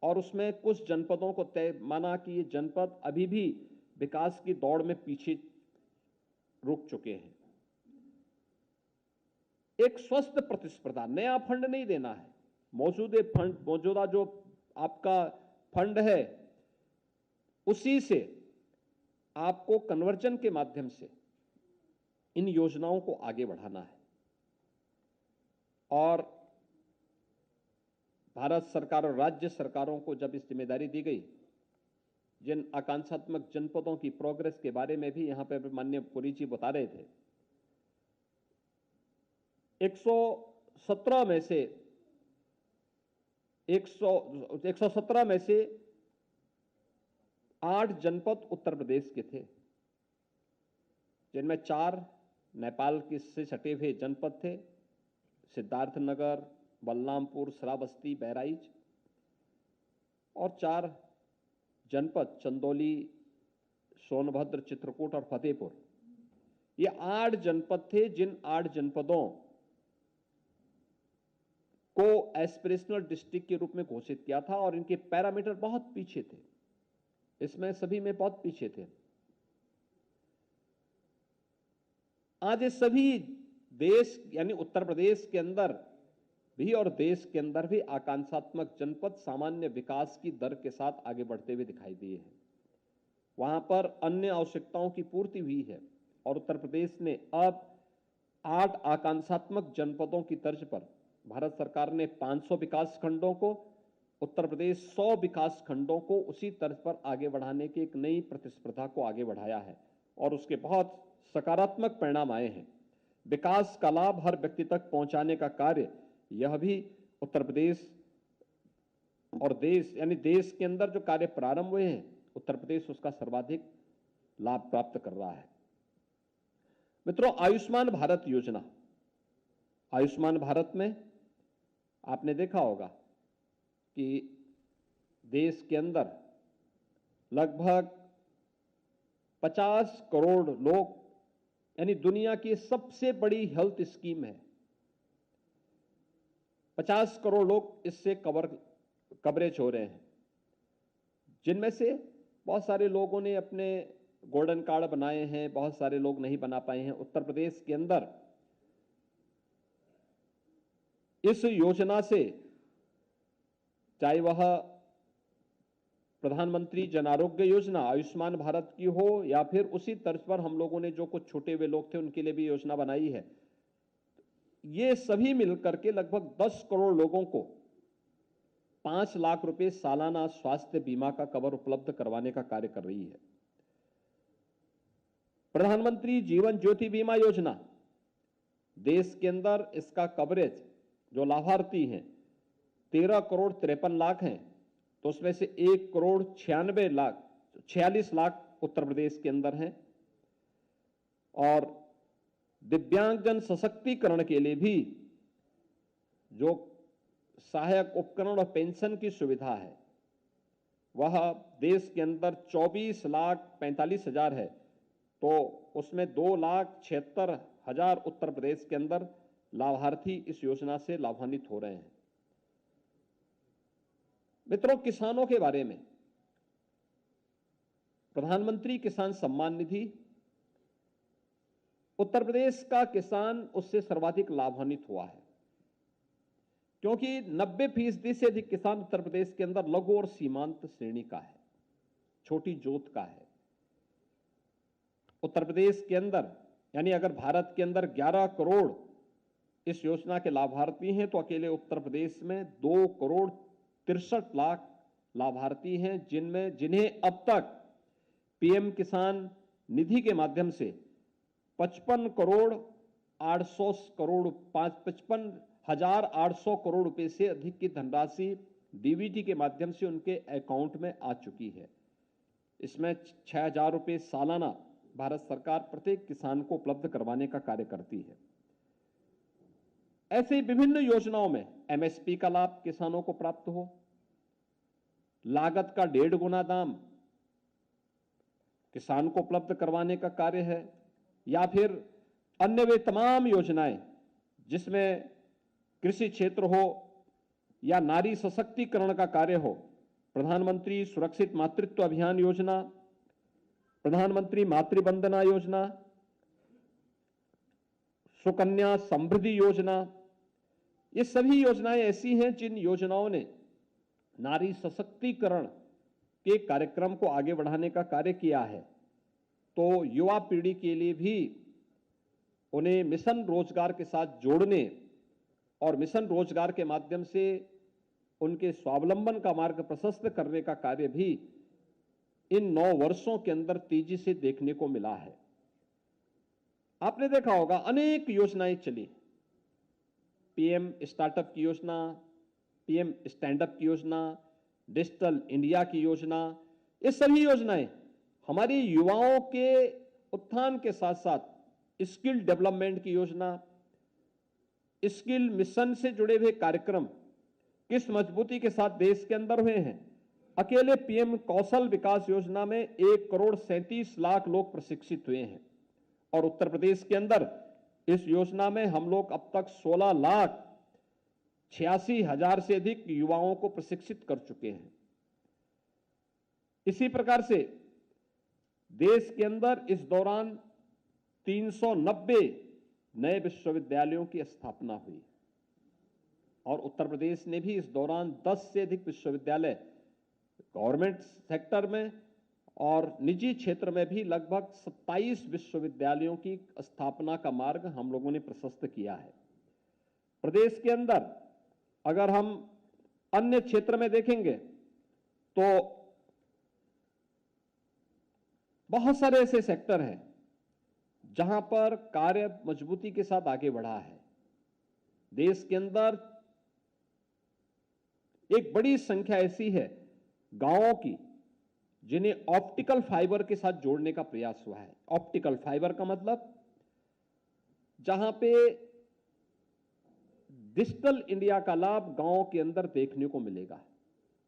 और उसमें कुछ जनपदों को तय माना कि ये जनपद अभी भी विकास की दौड़ में पीछे रुक चुके हैं। एक स्वस्थ प्रतिस्पर्धा, नया फंड नहीं देना है, मौजूदा जो आपका फंड है उसी से आपको कन्वर्जन के माध्यम से इन योजनाओं को आगे बढ़ाना है। और भारत सरकार और राज्य सरकारों को जब इस जिम्मेदारी दी गई, जिन आकांक्षात्मक जनपदों की प्रोग्रेस के बारे में भी यहां पर माननीय पुरी जी बता रहे थे, 117 में से 8 जनपद उत्तर प्रदेश के थे, जिनमें 4 नेपाल के से सटे हुए जनपद थे, सिद्धार्थनगर, बलरामपुर, श्रावस्ती, बहराइच, और 4 जनपद चंदौली, सोनभद्र, चित्रकूट और फतेहपुर। ये 8 जनपद थे, जिन 8 जनपदों को एस्पिरेशनल डिस्ट्रिक्ट के रूप में घोषित किया था और इनके पैरामीटर बहुत पीछे थे, इसमें सभी में बहुत पीछे थे। आज ये सभी देश यानी उत्तर प्रदेश के अंदर भी और देश के अंदर भी आकांक्षात्मक जनपद सामान्य विकास की दर के साथ आगे बढ़ते हुए दिखाई दिए हैं। वहां पर अन्य आवश्यकताओं की पूर्ति हुई है और उत्तर प्रदेश ने अब 8 आकांक्षात्मक जनपदों की तर्ज पर, भारत सरकार ने 500 विकास खंडों को, उत्तर प्रदेश 100 विकास खंडों को उसी तर्ज पर आगे बढ़ाने की एक नई प्रतिस्पर्धा को आगे बढ़ाया है और उसके बहुत सकारात्मक परिणाम आए हैं। विकास का लाभ हर व्यक्ति तक पहुंचाने का कार्य, यह भी उत्तर प्रदेश और देश यानी देश के अंदर जो कार्य प्रारंभ हुए हैं, उत्तर प्रदेश उसका सर्वाधिक लाभ प्राप्त कर रहा है। मित्रों, आयुष्मान भारत योजना, आयुष्मान भारत में आपने देखा होगा कि देश के अंदर लगभग 50 करोड़ लोग यानी दुनिया की सबसे बड़ी हेल्थ स्कीम है। 50 करोड़ लोग इससे कवरेज हो रहे हैं, जिनमें से बहुत सारे लोगों ने अपने गोल्डन कार्ड बनाए हैं, बहुत सारे लोग नहीं बना पाए हैं। उत्तर प्रदेश के अंदर इस योजना से, चाहे वह प्रधानमंत्री जन आरोग्य योजना, आयुष्मान भारत की हो, या फिर उसी तर्ज पर हम लोगों ने जो कुछ छूटे हुए लोग थे उनके लिए भी योजना बनाई है, ये सभी मिलकर के लगभग 10 करोड़ लोगों को 5 लाख रुपए सालाना स्वास्थ्य बीमा का कवर उपलब्ध करवाने का कार्य कर रही है। प्रधानमंत्री जीवन ज्योति बीमा योजना, देश के अंदर इसका कवरेज जो लाभार्थी हैं 13 करोड़ 53 लाख हैं, तो उसमें से 1 करोड़ 46 लाख उत्तर प्रदेश के अंदर हैं। और दिव्यांगजन सशक्तिकरण के लिए भी जो सहायक उपकरण और पेंशन की सुविधा है, वह देश के अंदर 24,45,000 है, तो उसमें 2,76,000 उत्तर प्रदेश के अंदर लाभार्थी इस योजना से लाभान्वित हो रहे हैं। मित्रों, किसानों के बारे में प्रधानमंत्री किसान सम्मान निधि, उत्तर प्रदेश का किसान उससे सर्वाधिक लाभान्वित हुआ है, क्योंकि 90% से अधिक किसान उत्तर प्रदेश के अंदर लघु और सीमांत श्रेणी का है, छोटी जोत का है। उत्तर प्रदेश के अंदर, यानी अगर भारत के अंदर 11 करोड़ इस योजना के लाभार्थी हैं, तो अकेले उत्तर प्रदेश में 2 करोड़ 63 लाख लाभार्थी हैं, जिन्हें अब तक पीएम किसान निधि के माध्यम से 55 करोड़ 55,800 करोड़ रुपए से अधिक की धनराशि डीबीटी के माध्यम से उनके अकाउंट में आ चुकी है। इसमें 6,000 रुपए सालाना भारत सरकार प्रत्येक किसान को उपलब्ध करवाने का कार्य करती है। ऐसे विभिन्न योजनाओं में एमएसपी का लाभ किसानों को प्राप्त हो, लागत का 1.5 गुना दाम किसान को उपलब्ध करवाने का कार्य है, या फिर अन्य वे तमाम योजनाएं जिसमें कृषि क्षेत्र हो या नारी सशक्तिकरण का कार्य हो। प्रधानमंत्री सुरक्षित मातृत्व अभियान योजना, प्रधानमंत्री मातृवंदना योजना, सुकन्या समृद्धि योजना, ये सभी योजनाएं ऐसी हैं जिन योजनाओं ने नारी सशक्तिकरण के कार्यक्रम को आगे बढ़ाने का कार्य किया है। तो युवा पीढ़ी के लिए भी उन्हें मिशन रोजगार के साथ जोड़ने और मिशन रोजगार के माध्यम से उनके स्वावलंबन का मार्ग प्रशस्त करने का कार्य भी इन 9 वर्षों के अंदर तेजी से देखने को मिला है। आपने देखा होगा अनेक योजनाएं चली, पीएम स्टार्टअप की योजना, पीएम स्टैंडअप की योजना, डिजिटल इंडिया की योजना, ये सभी योजनाएं हमारी युवाओं के उत्थान के साथ साथ स्किल डेवलपमेंट की योजना, स्किल मिशन से जुड़े हुए कार्यक्रम किस मजबूती के साथ देश के अंदर हुए हैं। अकेले पीएम कौशल विकास योजना में 1 करोड़ 37 लाख लोग प्रशिक्षित हुए हैं, और उत्तर प्रदेश के अंदर इस योजना में हम लोग अब तक 16,86,000 से अधिक युवाओं को प्रशिक्षित कर चुके हैं। इसी प्रकार से देश के अंदर इस दौरान 390 नए विश्वविद्यालयों की स्थापना हुई, और उत्तर प्रदेश ने भी इस दौरान 10 से अधिक विश्वविद्यालय गवर्नमेंट सेक्टर में और निजी क्षेत्र में भी लगभग 27 विश्वविद्यालयों की स्थापना का मार्ग हम लोगों ने प्रशस्त किया है। प्रदेश के अंदर अगर हम अन्य क्षेत्र में देखेंगे तो बहुत सारे ऐसे सेक्टर हैं जहां पर कार्य मजबूती के साथ आगे बढ़ा है। देश के अंदर एक बड़ी संख्या ऐसी है गांवों की जिन्हें ऑप्टिकल फाइबर के साथ जोड़ने का प्रयास हुआ है। ऑप्टिकल फाइबर का मतलब जहां पे डिजिटल इंडिया का लाभ गांवों के अंदर देखने को मिलेगा।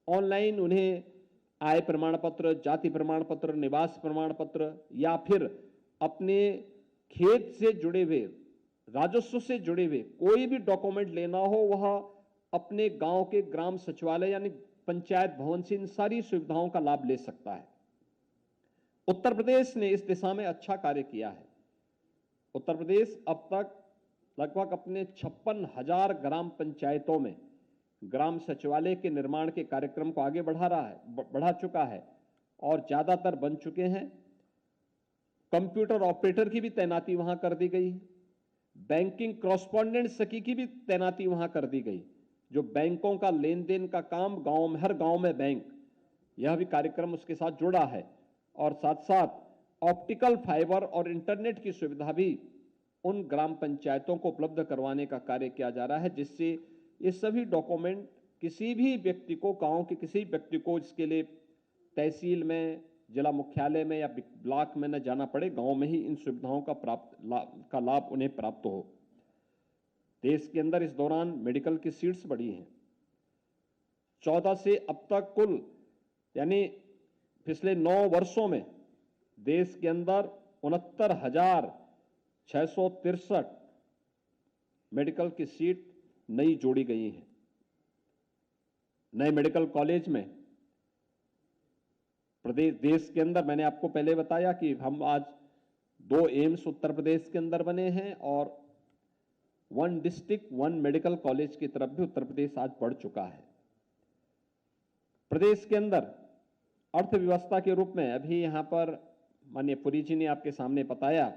ऑनलाइन उन्हें आय प्रमाण पत्र, जाति प्रमाण पत्र, निवास प्रमाण पत्र या फिर अपने खेत से जुड़े हुए, राजस्व से जुड़े हुए कोई भी डॉक्यूमेंट लेना हो, वह अपने गांव के ग्राम सचिवालय यानी पंचायत भवन से इन सारी सुविधाओं का लाभ ले सकता है। उत्तर प्रदेश ने इस दिशा में अच्छा कार्य किया है। उत्तर प्रदेश अब तक लगभग अपने 56,000 ग्राम पंचायतों में ग्राम सचिवालय के निर्माण के कार्यक्रम को आगे बढ़ा चुका है और ज्यादातर बन चुके हैं। कंप्यूटर ऑपरेटर की भी तैनाती वहां कर दी गई है। बैंकिंग कॉरेस्पॉन्डेंट सखी की भी तैनाती वहां कर दी गई। जो बैंकों का लेन देन का काम गांव में, हर गांव में बैंक, यह भी कार्यक्रम उसके साथ जुड़ा है। और साथ साथ ऑप्टिकल फाइबर और इंटरनेट की सुविधा भी उन ग्राम पंचायतों को उपलब्ध करवाने का कार्य किया जा रहा है, जिससे ये सभी डॉक्यूमेंट किसी भी व्यक्ति को, गांव के किसी व्यक्ति को इसके लिए तहसील में, जिला मुख्यालय में या ब्लॉक में न जाना पड़े, गांव में ही इन सुविधाओं का लाभ उन्हें प्राप्त हो। देश के अंदर इस दौरान मेडिकल की सीट्स बढ़ी हैं। 14 से अब तक कुल यानी पिछले 9 वर्षों में देश के अंदर 69,663 मेडिकल की सीट नई जोड़ी गई हैं। नए मेडिकल कॉलेज में प्रदेश, देश के अंदर, मैंने आपको पहले बताया कि हम आज 2 एम्स उत्तर प्रदेश के अंदर बने हैं और 1 डिस्ट्रिक्ट 1 मेडिकल कॉलेज की तरफ भी उत्तर प्रदेश आज बढ़ चुका है। प्रदेश के अंदर अर्थव्यवस्था के रूप में अभी यहां पर माननीय पुरी जी ने आपके सामने बताया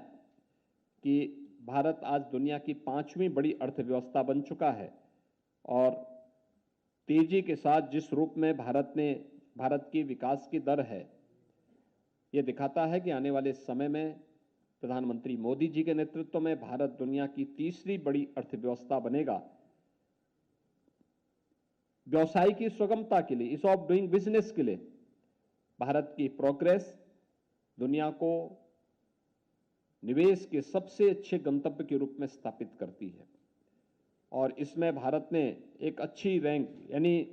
कि भारत आज दुनिया की 5वीं बड़ी अर्थव्यवस्था बन चुका है और तेजी के साथ जिस रूप में भारत की विकास की दर है, यह दिखाता है कि आने वाले समय में प्रधानमंत्री मोदी जी के नेतृत्व में भारत दुनिया की 3री बड़ी अर्थव्यवस्था बनेगा। व्यवसाय की सुगमता के लिए, ईज ऑफ डूइंग बिजनेस के लिए भारत की प्रोग्रेस दुनिया को निवेश के सबसे अच्छे गंतव्य के रूप में स्थापित करती है और इसमें भारत ने एक अच्छी रैंक यानी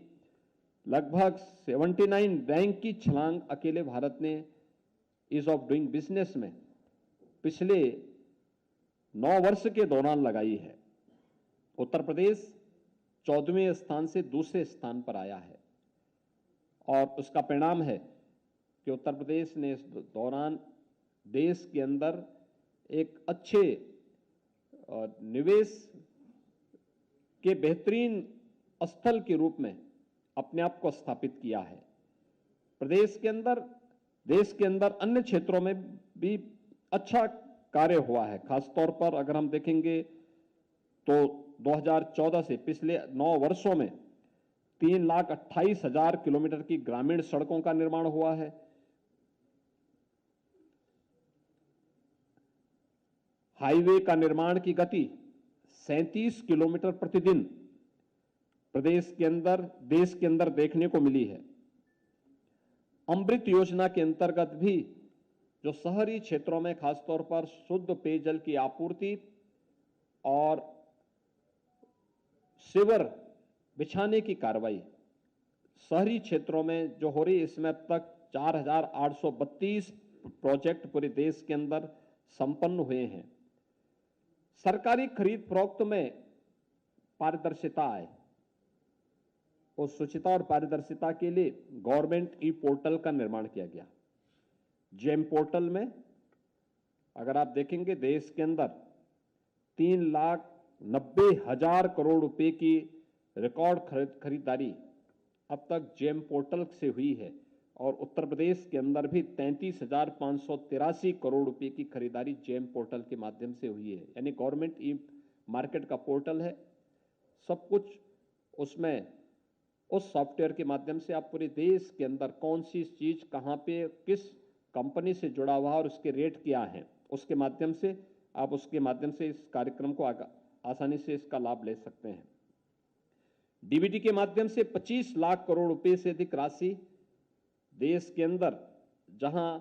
लगभग 79 रैंक की छलांग अकेले भारत ने ईज ऑफ डूइंग बिजनेस में पिछले 9 वर्ष के दौरान लगाई है। उत्तर प्रदेश 14वें स्थान से दूसरे स्थान पर आया है और उसका परिणाम है कि उत्तर प्रदेश ने इस दौरान देश के अंदर एक अच्छे निवेश के बेहतरीन स्थल के रूप में अपने आप को स्थापित किया है। प्रदेश के अंदर, देश के अंदर अन्य क्षेत्रों में भी अच्छा कार्य हुआ है। खासतौर पर अगर हम देखेंगे तो 2014 से पिछले 9 वर्षों में 3,28,000 किलोमीटर की ग्रामीण सड़कों का निर्माण हुआ है। हाईवे का निर्माण की गति 37 किलोमीटर प्रतिदिन प्रदेश के अंदर, देश के अंदर देखने को मिली है। अमृत योजना के अंतर्गत भी जो शहरी क्षेत्रों में खासतौर पर शुद्ध पेयजल की आपूर्ति और सीवर बिछाने की कार्रवाई शहरी क्षेत्रों में जो हो रही है, इसमें अब तक 4,832 प्रोजेक्ट पूरे देश के अंदर संपन्न हुए हैं। सरकारी खरीद फरोख्त में पारदर्शिता आए, उस शुचिता और पारदर्शिता के लिए गवर्नमेंट ई पोर्टल का निर्माण किया गया। जेम पोर्टल में अगर आप देखेंगे देश के अंदर 3,90,000 करोड़ रुपए की रिकॉर्ड खरीदारी अब तक जेम पोर्टल से हुई है और उत्तर प्रदेश के अंदर भी 33,583 करोड़ रुपए की खरीदारी जेम पोर्टल के माध्यम से हुई है। यानी गवर्नमेंट ई मार्केट का पोर्टल है, सब कुछ उसमें उस सॉफ्टवेयर के माध्यम से आप पूरे देश के अंदर कौन सी चीज कहां पे किस कंपनी से जुड़ा हुआ और उसके रेट क्या हैं, उसके माध्यम से आप उसके माध्यम से इस कार्यक्रम को आसानी से इसका लाभ ले सकते हैं। डीबीटी के माध्यम से 25 लाख करोड़ रुपए से अधिक राशि देश के अंदर जहां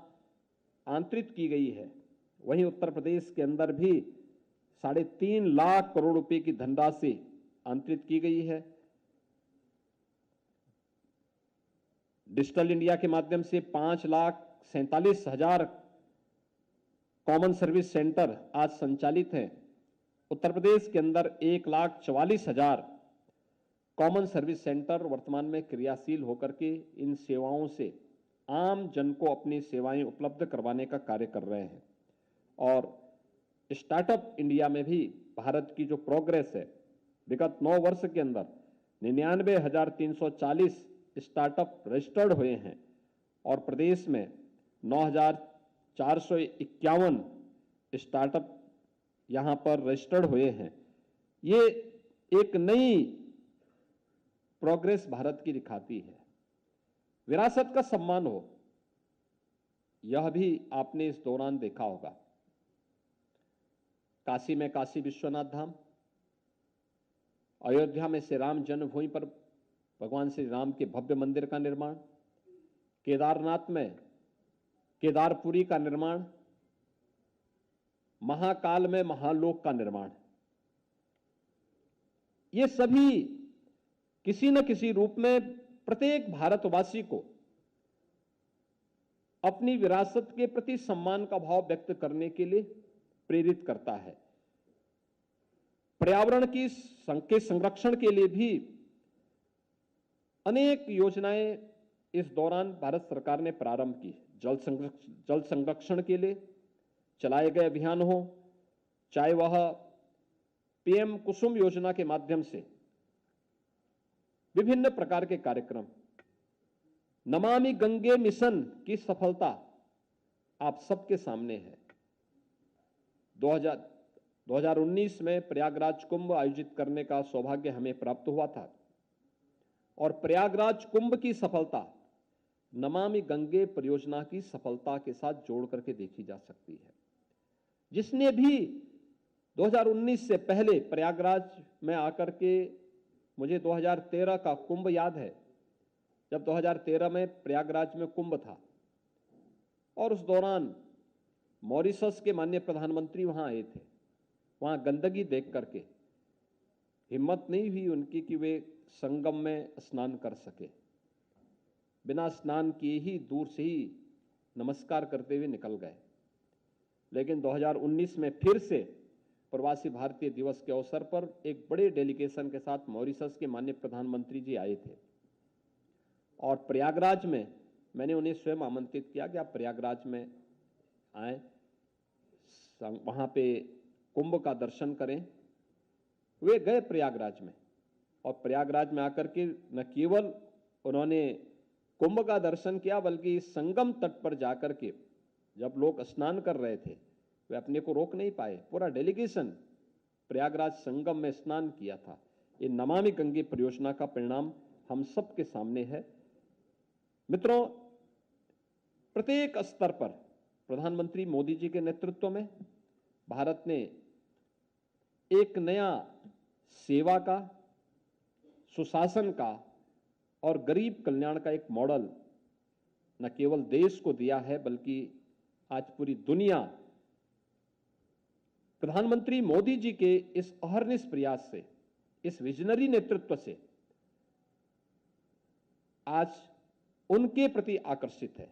आंतरित की गई है, वहीं उत्तर प्रदेश के अंदर भी 3.5 लाख करोड़ रुपए की धनराशि आंतरित की गई है। डिजिटल इंडिया के माध्यम से 5,47,000 कॉमन सर्विस सेंटर आज संचालित हैं। उत्तर प्रदेश के अंदर 1,44,000 कॉमन सर्विस सेंटर वर्तमान में क्रियाशील होकर के इन सेवाओं से आम जन को अपनी सेवाएं उपलब्ध करवाने का कार्य कर रहे हैं। और स्टार्टअप इंडिया में भी भारत की जो प्रोग्रेस है, विगत 9 वर्ष के अंदर 99,340 स्टार्टअप रजिस्टर्ड हुए हैं और प्रदेश में 9,451 स्टार्टअप यहां पर रजिस्टर्ड हुए हैं। ये एक नई प्रोग्रेस भारत की दिखाती है। विरासत का सम्मान हो, यह भी आपने इस दौरान देखा होगा। काशी में काशी विश्वनाथ धाम, अयोध्या में श्री राम जन्मभूमि पर भगवान श्री राम के भव्य मंदिर का निर्माण, केदारनाथ में केदारपुरी का निर्माण, महाकाल में महालोक का निर्माण, ये सभी किसी न किसी रूप में प्रत्येक भारतवासी को अपनी विरासत के प्रति सम्मान का भाव व्यक्त करने के लिए प्रेरित करता है। पर्यावरण की के संरक्षण के लिए भी अनेक योजनाएं इस दौरान भारत सरकार ने प्रारंभ की। जल संरक्षण के लिए चलाए गए अभियान हो, चाहे वह पीएम कुसुम योजना के माध्यम से विभिन्न प्रकार के कार्यक्रम, नमामि गंगे मिशन की सफलता आप सबके सामने है। 2019 में प्रयागराज कुंभ आयोजित करने का सौभाग्य हमें प्राप्त हुआ था और प्रयागराज कुंभ की सफलता नमामि गंगे परियोजना की सफलता के साथ जोड़ करके देखी जा सकती है। जिसने भी 2019 से पहले प्रयागराज में आकर के, मुझे 2013 का कुंभ याद है, जब 2013 में प्रयागराज में कुंभ था और उस दौरान मॉरिशस के माननीय प्रधानमंत्री वहां आए थे। वहां गंदगी देख करके हिम्मत नहीं हुई उनकी कि वे संगम में स्नान कर सके। बिना स्नान किए ही दूर से ही नमस्कार करते हुए निकल गए। लेकिन 2019 में फिर से प्रवासी भारतीय दिवस के अवसर पर एक बड़े डेलीगेशन के साथ मॉरिशस के माननीय प्रधानमंत्री जी आए थे और प्रयागराज में मैंने उन्हें स्वयं आमंत्रित किया कि आप प्रयागराज में आए, वहां पे कुंभ का दर्शन करें। वे गए प्रयागराज में और प्रयागराज में आकर के न केवल उन्होंने कुंभ का दर्शन किया बल्कि संगम तट पर जाकर के जब लोग स्नान कर रहे थे वे अपने को रोक नहीं पाए। पूरा डेलीगेशन प्रयागराज संगम में स्नान किया था। ये नमामि गंगे परियोजना का परिणाम हम सबके सामने है। मित्रों, प्रत्येक स्तर पर प्रधानमंत्री मोदी जी के नेतृत्व में भारत ने एक नया सेवा का, सुशासन का और गरीब कल्याण का एक मॉडल न केवल देश को दिया है बल्कि आज पूरी दुनिया प्रधानमंत्री मोदी जी के इस अहर्निश प्रयास से, इस विजनरी नेतृत्व से आज उनके प्रति आकर्षित है।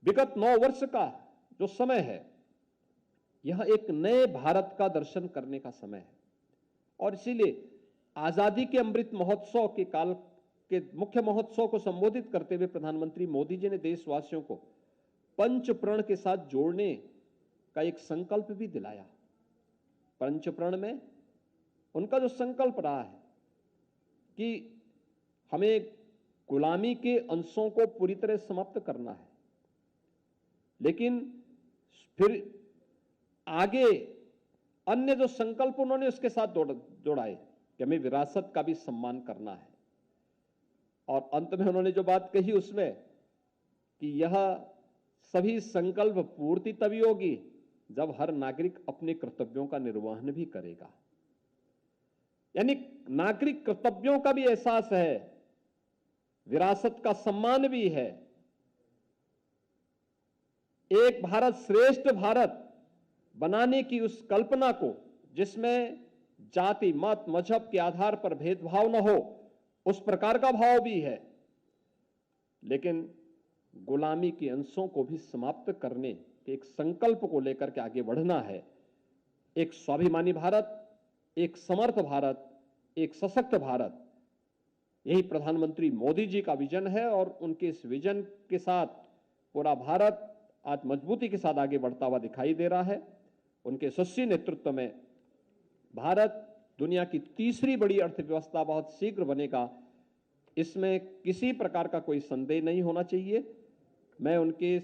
विगत 9 वर्ष का जो समय है, यह एक नए भारत का दर्शन करने का समय है और इसीलिए आजादी के अमृत महोत्सव के काल के मुख्य महोत्सव को संबोधित करते हुए प्रधानमंत्री मोदी जी ने देशवासियों को पंचप्रण के साथ जोड़ने का एक संकल्प भी दिलाया। पंचप्रण में उनका जो संकल्प रहा है कि हमें गुलामी के अंशों को पूरी तरह समाप्त करना है, लेकिन फिर आगे अन्य जो संकल्प उन्होंने उसके साथ जोड़ाए कि हमें विरासत का भी सम्मान करना है। और अंत में उन्होंने जो बात कही उसमें कि यह सभी संकल्प पूर्ति तभी होगी जब हर नागरिक अपने कर्तव्यों का निर्वहन भी करेगा। यानी नागरिक कर्तव्यों का भी एहसास है, विरासत का सम्मान भी है। एक भारत श्रेष्ठ भारत बनाने की उस कल्पना को, जिसमें जाति, मत, मजहब के आधार पर भेदभाव न हो, उस प्रकार का भाव भी है, लेकिन गुलामी के अंशों को भी समाप्त करने के एक संकल्प को लेकर के आगे बढ़ना है। एक स्वाभिमानी भारत, एक समर्थ भारत, एक सशक्त भारत, यही प्रधानमंत्री मोदी जी का विजन है और उनके इस विजन के साथ पूरा भारत आज मजबूती के साथ आगे बढ़ता हुआ दिखाई दे रहा है। उनके यशस्वी नेतृत्व में भारत दुनिया की तीसरी बड़ी अर्थव्यवस्था बहुत शीघ्र बनेगा, इसमें किसी प्रकार का कोई संदेह नहीं होना चाहिए। मैं उनके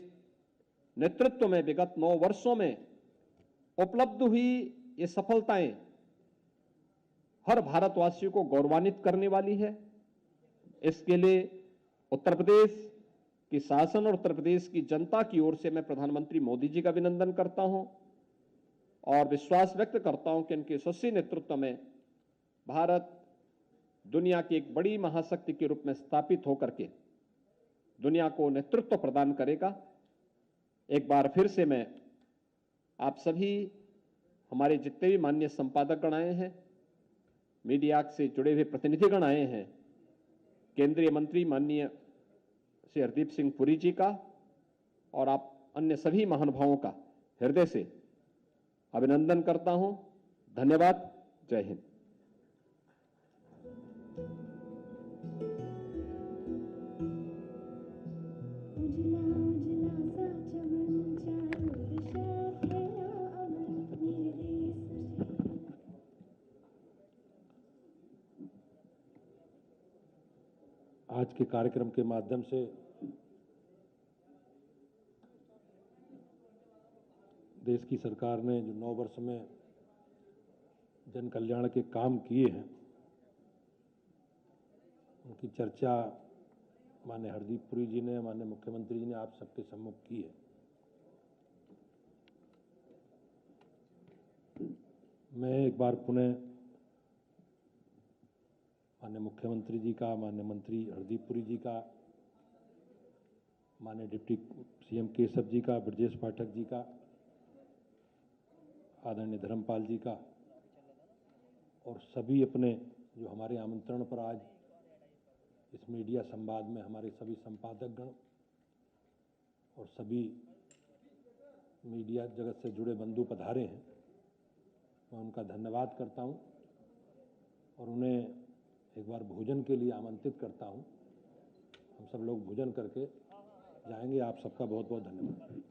नेतृत्व में विगत 9 वर्षों में उपलब्ध हुई ये सफलताएं हर भारतवासियों को गौरवान्वित करने वाली है। इसके लिए उत्तर प्रदेश की शासन और उत्तर प्रदेश की जनता की ओर से मैं प्रधानमंत्री मोदी जी का अभिनंदन करता हूं और विश्वास व्यक्त करता हूं कि इनके यशस्वी नेतृत्व में भारत दुनिया की एक बड़ी महाशक्ति के रूप में स्थापित होकर के दुनिया को नेतृत्व प्रदान करेगा। एक बार फिर से मैं आप सभी हमारे जितने भी माननीय संपादकगण आए हैं, मीडिया से जुड़े हुए प्रतिनिधिगण आए हैं, केंद्रीय मंत्री माननीय श्री हरदीप सिंह पुरी जी का और आप अन्य सभी महानुभावों का हृदय से अभिनंदन करता हूं। धन्यवाद। जय हिंद। आज के कार्यक्रम के माध्यम से देश की सरकार ने जो 9 वर्ष में जन कल्याण के काम किए हैं, उनकी चर्चा माननीय हरदीप पुरी जी ने, माननीय मुख्यमंत्री जी ने आप सबके सम्मुख की है। मैं एक बार पुनः माननीय मुख्यमंत्री जी का, माननीय मंत्री हरदीप पुरी जी का, माननीय डिप्टी सीएम केशव जी का, ब्रजेश पाठक जी का, आदरणीय धर्मपाल जी का और सभी अपने जो हमारे आमंत्रण पर आज इस मीडिया संवाद में हमारे सभी संपादकगण और सभी मीडिया जगत से जुड़े बंधु पधारे हैं, मैं उनका धन्यवाद करता हूं और उन्हें एक बार भोजन के लिए आमंत्रित करता हूं। हम सब लोग भोजन करके जाएंगे। आप सबका बहुत बहुत धन्यवाद।